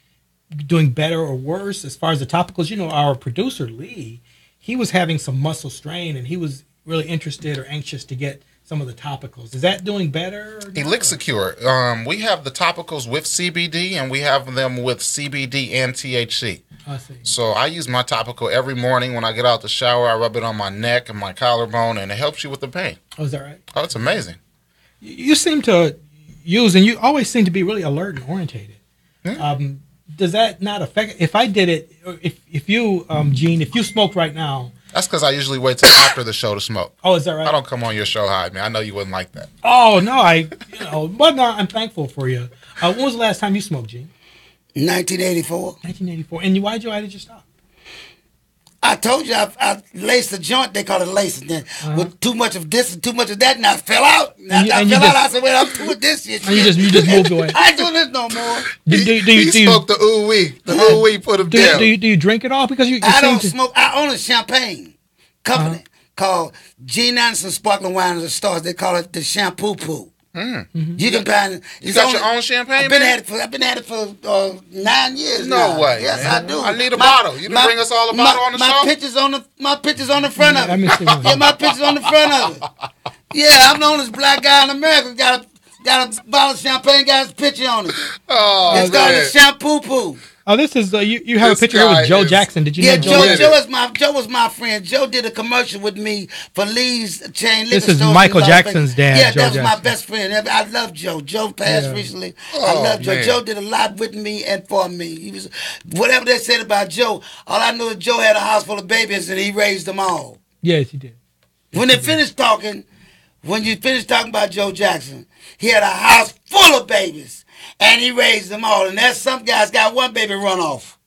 doing better or worse as far as the topicals? You know, our producer, Lee, he was having some muscle strain, and he was really interested or anxious to get some of the topicals. Is that doing better? Or Elixicure. We have the topicals with CBD, and we have them with CBD and THC. I see. So I use my topical every morning when I get out the shower. I rub it on my neck and my collarbone, and it helps you with the pain. Oh, is that right? Oh, it's amazing. You seem to use, and you always seem to be really alert and orientated. Yeah. Does that not affect? If I did it, or if you, Gene, if you smoked right now. That's because I usually wait till after the show to smoke. Oh, is that right? I don't come on your show high, man. I know you wouldn't like that. Oh no, but no, I'm thankful for you. When was the last time you smoked, Gene? 1984. 1984. And why did you stop? I told you I laced a joint. They call it lacing. Then with too much of this and too much of that, and I fell out. After I fell out, I said, "Well, I'm through with this shit." And you just moved away. I ain't doing this no more. He smoked the ooh wee. The ooh wee put him down. Do you drink it all? Because you I seem don't to smoke. I own a champagne company called Gene Anderson Sparkling Wine and the Stars. They call it the Shampoo Poo. You can find it. You got your own champagne, I've been man? at it for 9 years. No now. way, Yes, man. I do. I need a bottle. You done bring us all a bottle on the my show? My pictures on the front of Let it. me see one. Yeah, my pictures on the front of it. Yeah, I'm the only black guy in America got a bottle of champagne, got his picture on it. Oh, It's called the man. Shampoo Poo. Oh, this is you have a This picture here guy with Joe is- Jackson. Did you Yeah, know Joe, Joe? Joe was my friend. Joe did a commercial with me for Lee's chain liquor This is stores in Michael Las Jackson's Vegas. dad, Yeah, Joe that was my Jackson. best friend. I love Joe. Joe passed Yeah. recently. I Oh, love Joe. man. Joe did a lot with me and for me. He was whatever they said about Joe. All I know is Joe had a house full of babies and he raised them all. Yes, he did. When you finish talking about Joe Jackson, he had a house full of babies and he raised them all. And there's some guys got one baby run off.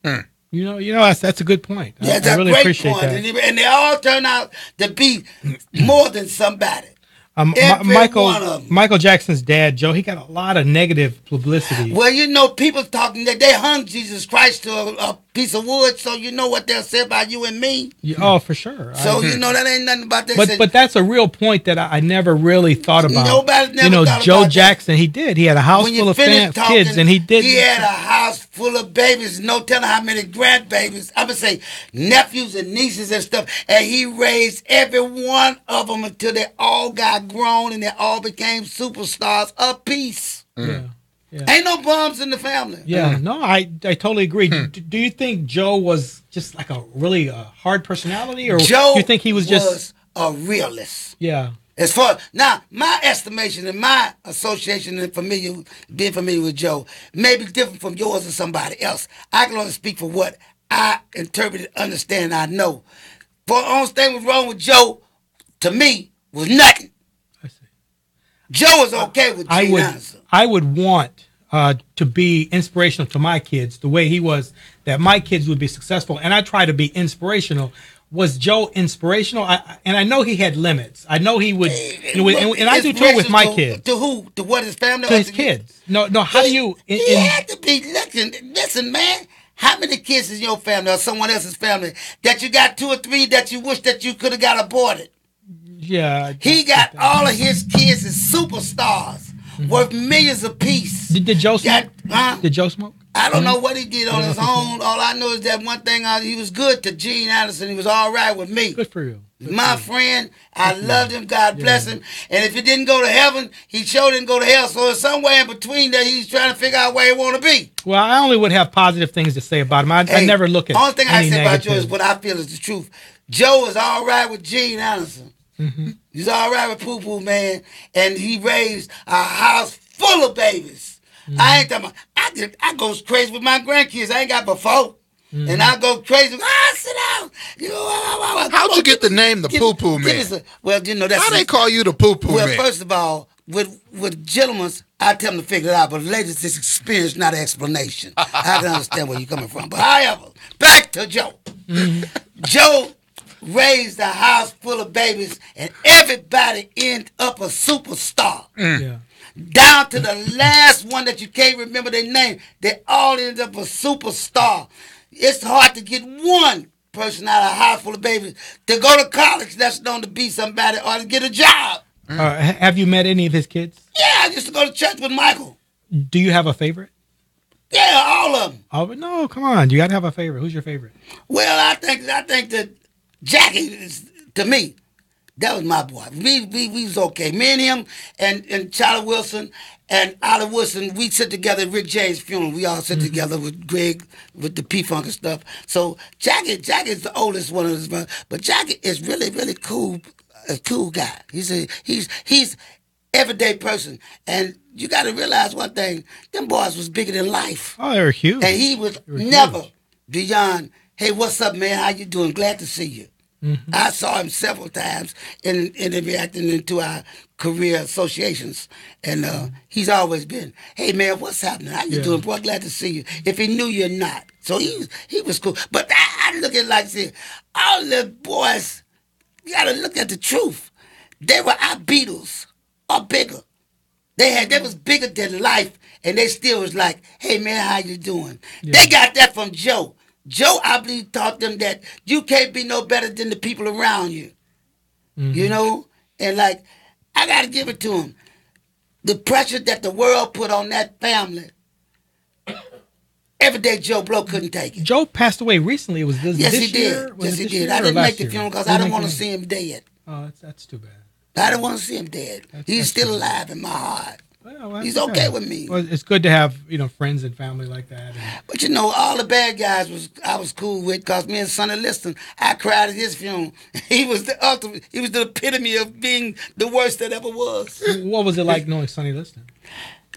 You know, that's a good point. Yeah, I that's really a great appreciate point. that. And they all turn out to be more than somebody. Every one of 'em. Michael Jackson's dad, Joe, he got a lot of negative publicity. Well, you know, people talking that they hung Jesus Christ to a piece of wood, so you know what they'll say about you and me. Oh, for sure. So you know that ain't nothing about that. But that's a real point that I never really thought about. Nobody never thought Joe about that. Jackson, he did. He had a house when full you of finish talking, kids, and he did. He had a house full of babies, no telling how many grandbabies. I would say nephews and nieces and stuff. And he raised every one of them until they all got grown and they all became superstars of peace. Yeah. Ain't no bums in the family. Yeah, no, I totally agree. Do you think Joe was just like a really hard personality, or Joe do you think he was just a realist? yeah? As far now, my estimation and my association and being familiar with Joe may be different from yours and somebody else. I can only speak for what I interpreted, understand, I know. For the only thing was wrong with Joe, to me, was nothing. I see. Joe was okay with Gene Anderson. I would want to be inspirational to my kids the way he was, that my kids would be successful, and I try to be inspirational. Was Joe inspirational? And I know he had limits. I know he would, and I do too with my kids. To who? To what, his family? To his kids. No. How do you? He had to be listen, man. How many kids in your family or someone else's family that you got 2 or 3 that you wish that you could have got aborted? Yeah. He got all of his kids as superstars worth millions apiece. Did Joe smoke? Did Joe smoke? I don't know what he did on his own. All I know is that one thing, he was good to Gene Anderson. He was all right with me. Good for you. My friend, I loved him. God bless him. And if he didn't go to heaven, he sure didn't go to hell. So it's somewhere in between that he's trying to figure out where he want to be. Well, I only would have positive things to say about him. I never look at only thing I any say about Joe negative. is what I feel is the truth. Joe is all right with Gene Anderson. Mm-hmm. He's all right with Poo Poo Man, and he raised a house full of babies. Mm-hmm. I ain't talking about, I go crazy with my grandkids. I ain't got but 4. Mm-hmm. And I go crazy. Sit down. You know, How'd you get the name the Poo Poo Man? Well, you know, that's Why they call you the Poo Poo well, Man? first of all, with gentlemen, I tell them to figure it out. But ladies, it's experience, not explanation. I can understand where you're coming from. But however, back to Joe. Joe raised a house full of babies, and everybody ended up a superstar. Yeah. Down to the last one that you can't remember their name. They all ended up a superstar. It's hard to get one person out of a house full of babies to go to college that's known to be somebody or to get a job. Have you met any of his kids? Yeah, I used to go to church with Michael. Do you have a favorite? Yeah, all of them. Oh no, come on! You got to have a favorite. Who's your favorite? Well, I think that Jackie is, to me, that was my boy. We was okay. Me and him and Charlie Wilson and Ollie Wilson, we sit together at Rick James' funeral. We all sit together with Greg, with the P-Funk and stuff. So Jackie's the oldest one of us, but Jackie is really, really cool, a cool guy. He's everyday person. And you got to realize one thing, them boys was bigger than life. Oh, they were huge. And he was never beyond, hey, what's up, man? How you doing? Glad to see you. Mm-hmm. I saw him several times in reacting into our career associations. And he's always been, hey, man, what's happening? How you doing, boy? Glad to see you. If he knew you're not. So he was cool. But I look at it like this. All the boys, you got to look at the truth. They were our Beatles or bigger. They was bigger than life, and they still was like, hey, man, how you doing? Yeah. They got that from Joe. Joe, I believe, taught them that you can't be no better than the people around you. Mm-hmm. You know? And, like, I got to give it to him. The pressure that the world put on that family, every day Joe Blow couldn't take it. Joe passed away recently. Was this yes, this he year? Did. Yes, he did. I didn't make the funeral because I didn't want to see him dead. Oh, that's too bad. I didn't want to see him dead. He's still alive in my heart. Well, He's that's okay with me. Well, it's good to have friends and family like that. But all the bad guys I was cool with, because me and Sonny Liston, I cried at his funeral. He was the ultimate. He was the epitome of being the worst that ever was. What was it like knowing Sonny Liston?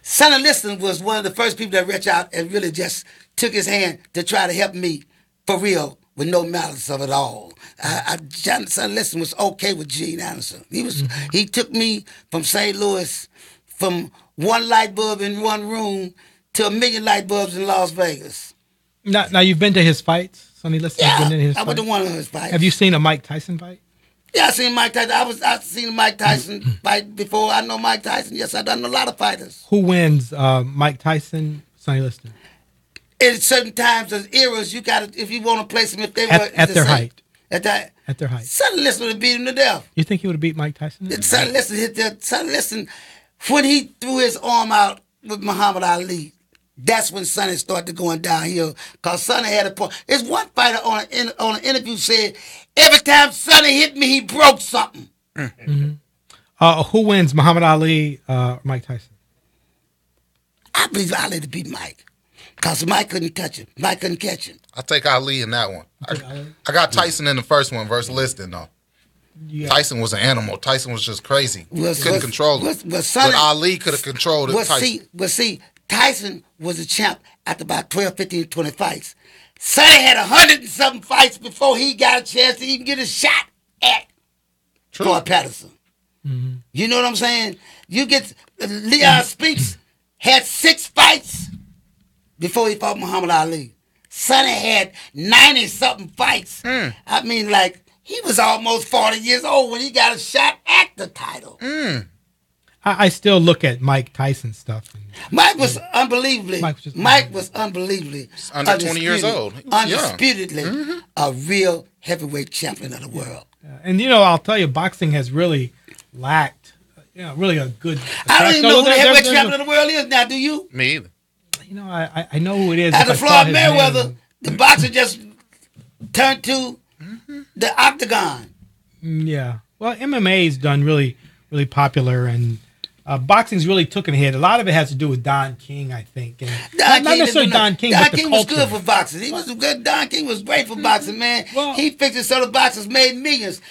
Sonny Liston was one of the first people that reached out and really just took his hand to try to help me for real, with no malice of it all. Sonny Liston was okay with Gene Anderson. He took me from St. Louis, from one light bulb in one room to 1 million light bulbs in Las Vegas. Now you've been to his fights? Sonny Liston has been in his I fights? went to one of his fights. Have you seen a Mike Tyson fight? Yeah, I seen Mike Tyson. I seen Mike Tyson fight before. I know Mike Tyson. Yes, I've done a lot of fighters. Who wins, Mike Tyson, Sonny Liston? In certain times of eras, you got to, if you want to place them, if they were At the their same- height. At their height. Sonny Liston would have beat him to death. You think he would have beat Mike Tyson? Sonny Liston hit that. Sonny Liston, when he threw his arm out with Muhammad Ali, that's when Sonny started going downhill. Cause Sonny had a point. There's one fighter on an interview said, every time Sonny hit me, he broke something. Mm-hmm. Who wins, Muhammad Ali or Mike Tyson? I believe Ali to beat Mike. Cause Mike couldn't touch him. Mike couldn't catch him. I take Ali in that one. I got Tyson in the first one versus Liston though. Yeah. Tyson was an animal. Tyson was just crazy. Couldn't Was- control was- it. was Sonny- But Ali could have controlled it. See, Tyson was a champ after about 12, 15, 20 fights. Sonny had 100 and something fights before he got a chance to even get a shot at Floyd Patterson. Mm-hmm. You know what I'm saying? You get Leon Speaks had 6 fights before he fought Muhammad Ali. Sonny had 90 something fights. I mean, like, he was almost 40 years old when he got a shot at the title. I still look at Mike Tyson stuff. Mike was unbelievably. Mike was unbelievably under 20 years old. He was young. Undisputedly a real heavyweight champion of the world. And I'll tell you, boxing has really lacked, really a good. I don't even know who the heavyweight there's champion of the world is now. Do you? Me either. I know who it is. After if I Floyd saw his Mayweather, name. the boxer just turned to the octagon. Yeah. Well, MMA's done really, really popular, and boxing's really taken a hit. A lot of it has to do with Don King, I think. And not necessarily Don King, but the King was culture. good for boxing. He was good. Don King was great for boxing, man. Well- He fixed it so the boxers made millions.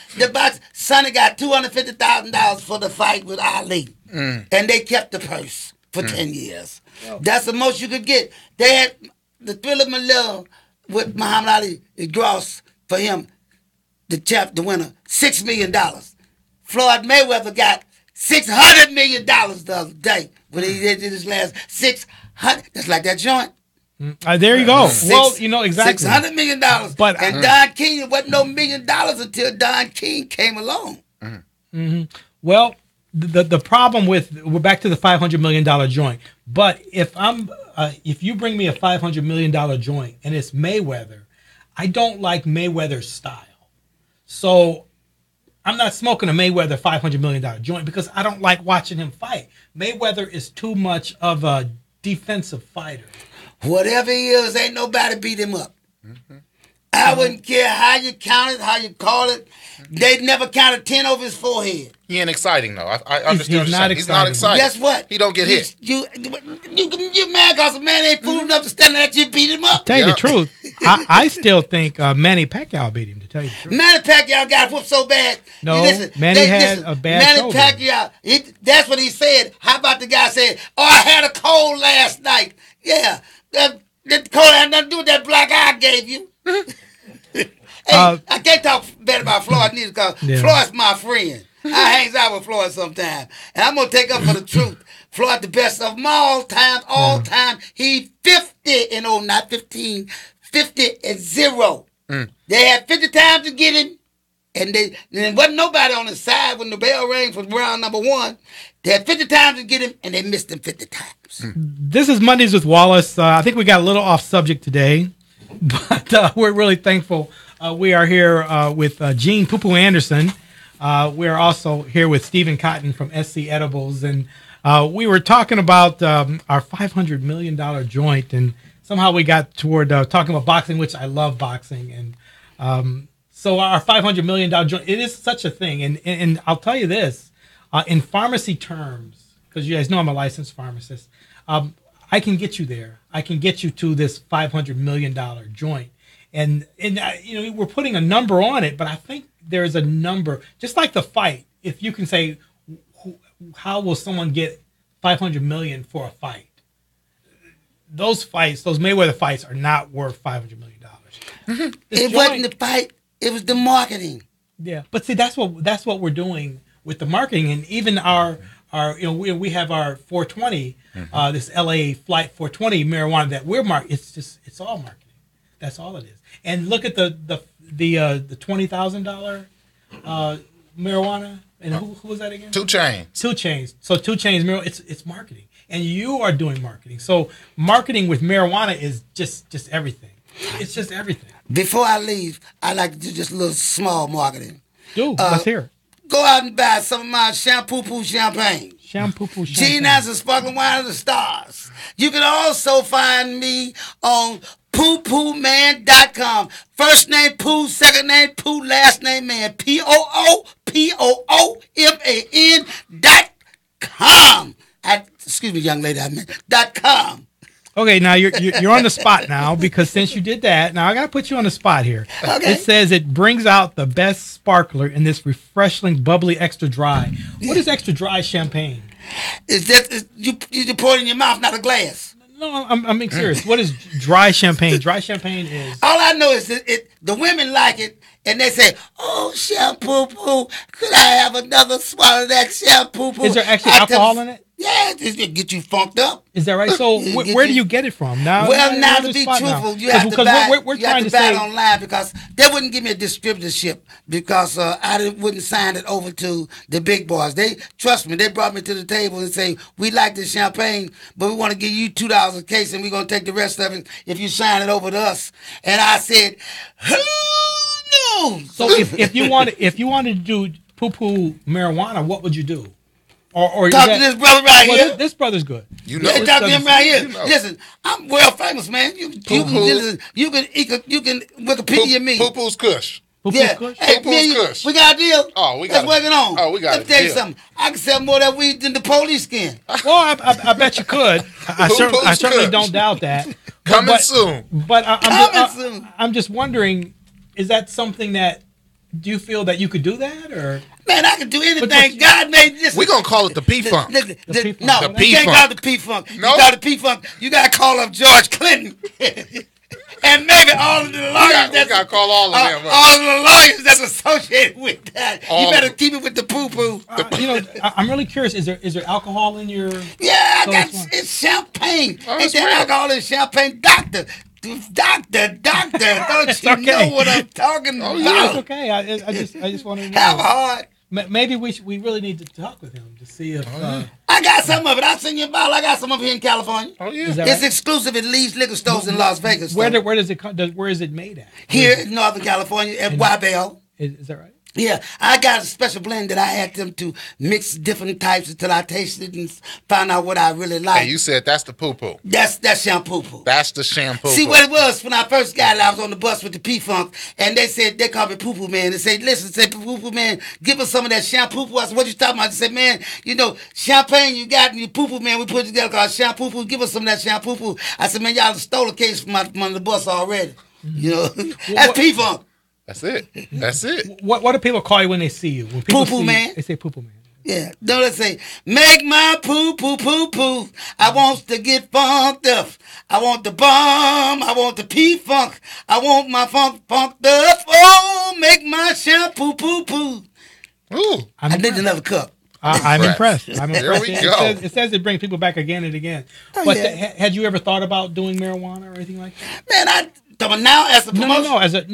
Sonny got $250,000 for the fight with Ali, and they kept the purse for 10 years. That's the most you could get. They had the Thriller Manila with Muhammad Ali. It grossed for him, the winner, $6 million. Floyd Mayweather got $600 million the other day when he did his last 600. That's like that joint. There you go. Exactly. $600 million. But- and Don King, it wasn't no $1 million until Don King came along. Well, the problem we're back to the $500 million joint. But if you bring me a $500 million joint and it's Mayweather, I don't like Mayweather's style. So I'm not smoking a Mayweather $500 million joint because I don't like watching him fight. Mayweather is too much of a defensive fighter. Whatever he is, ain't nobody beat him up. I wouldn't care how you count it, how you call it. They never counted 10 over his forehead. He ain't exciting though. I understand. he's what not you're saying. He's not exciting. exciting. Guess what? He don't get hit. You mad because a man ain't fool enough to stand there and you beat him up. Tell you Yeah. the truth, I still think Manny Pacquiao beat him, to tell you the truth. Manny Pacquiao got whooped so bad. No, Manny had a bad Manny shoulder. Pacquiao, that's what he said. How about the guy said, I had a cold last night. Yeah, that cold had nothing to do with that black eye I gave you. Hey, I can't talk bad about Floyd neither because Floyd's my friend. I hangs out with Floyd sometimes. And I'm going to take up for the truth. Floyd the best of them all time. He 50 and not 15, 50 and 0. They had 50 times to get him. And there wasn't nobody on his side when the bell rang for round number 1. They had 50 times to get him, and they missed him 50 times. This is Mondays with Wallace. I think we got a little off subject today, but we're really thankful. We are here with Gene Poo Anderson. We're also here with Stephen Cotton from SC Edibles. And we were talking about our $500 million joint. And somehow we got toward talking about boxing, which I love boxing. And so our $500 million joint, it is such a thing. And I'll tell you this, in pharmacy terms, because you guys know I'm a licensed pharmacist. I can get you there. I can get you to this $500 million joint. And we're putting a number on it, but I think there is a number, just like the fight. If you can say, how will someone get $500 million for a fight? Those fights, those Mayweather fights, are not worth $500 million. It wasn't the fight; it was the marketing. Yeah, but see, that's what we're doing with the marketing, and even our we have our 420, this LA Flight 420 marijuana that we're marketing. It's all marketing. That's all it is. And look at the $20,000 marijuana, and who was that again? 2 Chainz. 2 Chainz. So 2 Chainz marijuana. It's marketing, and you are doing marketing. So marketing with marijuana is just everything. It's just everything. Before I leave, I like to do just a little small marketing. Dude, let's hear it. Go out and buy some of my shampoo champagne. Shampoo. G9s and sparkling wine of the stars. You can also find me on poopooman.com. First name Pooh, second name Pooh, last name Man. POOPOOMAN.com. Excuse me, young lady, I meant .com. Okay, now you're on the spot now, because since you did that, now I got to put you on the spot here. Okay. It says it brings out the best sparkler in this refreshing, bubbly, extra dry. What is extra dry champagne? You pour it in your mouth, not a glass. No, I'm being serious. What is dry champagne? Dry champagne is... All I know is that the women like it, and they say, "Oh, shampoo, could I have another swallow of that shampoo?" Is there actually alcohol in it? Yeah, it's to get you funked up. Is that right? So where do you get it from? Now to be truthful, you have to buy it online, because they wouldn't give me a distributorship, because I wouldn't sign it over to the big boys. They trust me. They brought me to the table and say, "We like this champagne, but we want to give you $2 a case, and we're gonna take the rest of it if you sign it over to us." And I said, "Who knew?" So if you wanted to do poo marijuana, what would you do? Or talk to this brother right here. This brother's good. You know, talk to him right here. You know. Listen, I'm world famous, man. You can Wikipedia me. Poo-poo's Kush. Yeah. Kush? Hey, Poo-poo's Kush. we got a deal. Oh, we got Let's a work deal. it on. Oh, we got Let me a tell you deal. something. I can sell more of that weed than the police can. Well, I bet you could. I certainly Kush. don't doubt that. Coming soon. But Soon. I'm just wondering, is that something that, do you feel that you could do that, or? Man, I can do anything. But God made this. We're going to call it the P-Funk. No, The you P-Funk. can't call it the P-Funk. No? You call it the P-Funk, you got to call up George Clinton. And maybe all of the lawyers We got to call all of them. all of the lawyers that's associated with that. All You better of keep it with the poo-poo. I'm really curious. Is there alcohol in your? Yeah, So it's champagne. Oh, Ain't it's that real. alcohol in champagne? Doctor, don't you okay. know what I'm talking Oh, about? yeah. It's okay. I just wanted to Have know. hard. Maybe we really need to talk with him to see if. I got some of it. I'll send you a bottle. I got some of it here in California. Oh, yeah. Is that It's right? exclusive at Lee's Liquor Stores in Las Vegas. Where though. does it come? Where is it made at? Here in Northern California at YBL. Is that right? Yeah, I got a special blend that I had them to mix different types until I tasted and found out what I really like. Hey, you said that's the poo-poo. That's shampoo. That's the shampoo. See what it was when I first got it, I was on the bus with the P-Funk, and they said, they called me Poo-Poo Man. They said, listen, Poo-Poo Man, give us some of that shampoo. I said, what you talking about? They said, man, champagne you got in your Poo-Poo Man, we put it together called shampoo. Give us some of that shampoo. I said, man, y'all stole a case from the bus already. That's P-Funk. That's it. That's it. What do people call you when they see you? When people Poo-poo see man. You, they say poo-poo man. Yeah, no, let's say, make my poo. I want to get funked up. I want the bomb. I want the P-Funk. I want my funked up. Oh, make my shampoo poo. Ooh. I need another cup. I'm impressed. I'm There impressed. we It go. It says it brings people back again and again. Oh, But yeah. had you ever thought about doing marijuana or anything like that? Man, now as a promotion.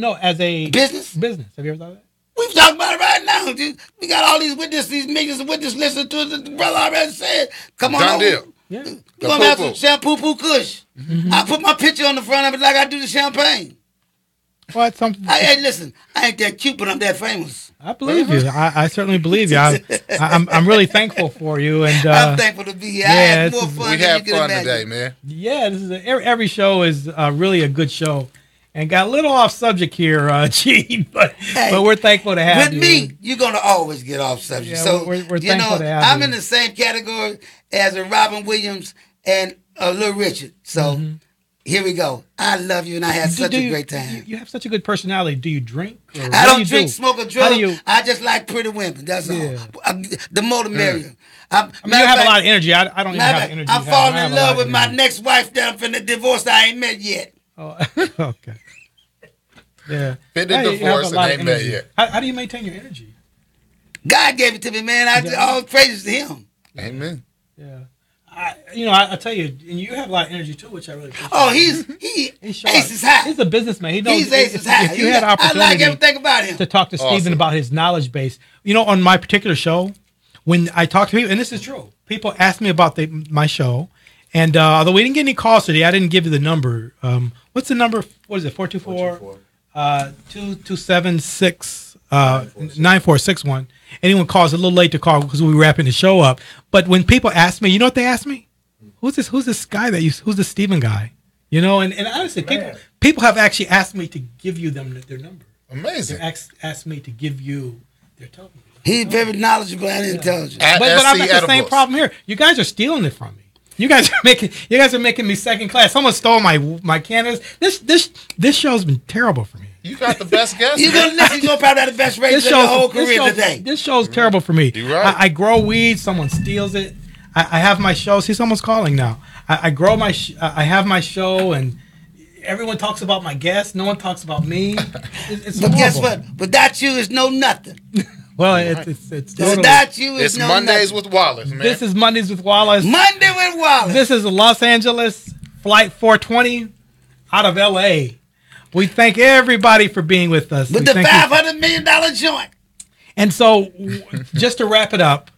No. As a Business? Business. Have you ever thought of that? We've talked about it right now. Dude. We got all these witnesses, these millions of witnesses listening to it. The brother already said, come on Done over. deal. Yeah. We're going to have some poo-poo. shampoo Kush. I put my picture on the front of it like I do the champagne. Well, it's something. Hey, listen, I ain't that cute, but I'm that famous. I believe you. I certainly believe you. I'm really thankful for you. And I'm thankful to be here. I had more fun We than had you can fun imagine. today, man. yeah, every show is really a good show. and got a little off subject here, Gene, but we're thankful to have With you. me, you're gonna always get off subject. Yeah, so we're you thankful know, to have I'm you. in the same category as a Robin Williams and Little Richard. So here we go. I love you, and I had such a great time. You have such a good personality. Do you drink? Or I what do don't you drink, do? smoke, or How drug. do you? I just like pretty women. That's Yeah. all. The more the merrier. I mean, you have a lot of energy. I don't even have the energy. I'm you have. falling I have in a lot love of with my energy. next wife that I'm finna divorce. I ain't met yet. Oh, okay. Yeah. Been in Hey, you have a divorce and lot of ain't met energy. yet. How do you maintain your energy? God gave it to me, man. All praises to Him. Amen. Yeah. I tell you, and you have a lot of energy too, which I really appreciate. Oh, he's sharp. ace is high. He's a businessman. He knows. He's ace is high. If you had I opportunity like everything about him. to talk to Stephen Awesome. about his knowledge base, on my particular show, when I talk to people, and this is true, people ask me about my show, and although we didn't get any calls today, I didn't give you the number. What's the number? What is it? 424 2276 9461. Anyone calls, a little late to call because we're wrapping the show up. But when people ask me, you know what they ask me? Who's this guy who's the Stephen guy? And honestly, people have actually asked me to give you their number. Amazing. They asked me to give you their telephone. He's very knowledgeable and intelligent. At But I've SC got the same Edibles. problem here. You guys are stealing it from me. You guys are making me second class. Someone stole my canvas. This show's been terrible for me. You got the best guest. You're man. gonna listen. You're gonna probably have the best ratings of your whole career today. This show's terrible for me. You're right. I grow weed. Someone steals it. I have my show. See, someone's calling now. I grow my. I have my show, and everyone talks about my guests. No one talks about me. It's But guess horrible. what? Without you, it's no nothing. Well, it's totally. Without you, it's It's no Mondays nothing. with Wallace, man. This is Mondays with Wallace. Monday with Wallace. This is Los Angeles Flight 420 out of L.A. We thank everybody for being with us. with We the thank you. $500 million joint. And so, just to wrap it up,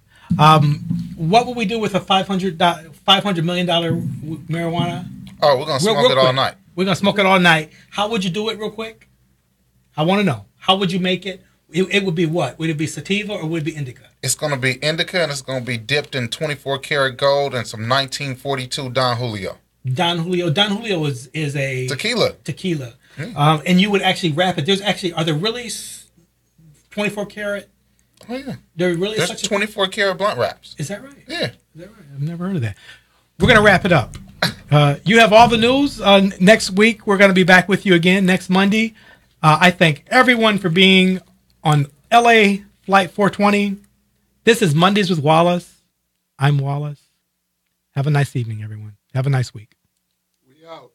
what will we do with a $500 million marijuana? Oh, we're gonna smoke it all quick. night. We're gonna smoke it all night. How would you do it, real quick? I want to know. How would you make it? It would be what? Would it be sativa or would it be indica? It's gonna be indica and it's gonna be dipped in 24 karat gold and some 1942 Don Julio Don Julio. Don Julio is a tequila. and you would actually wrap it. Are there really 24 karat? Oh yeah, There really is there's such a 24 karat blunt wraps. Is that right? Yeah. Is that right? I've never heard of that. We're going to wrap it up. You have all the news. Next week, we're going to be back with you again next Monday. I thank everyone for being on LA Flight 420. This is Mondays with Wallace. I'm Wallace. Have a nice evening, everyone. Have a nice week. We out.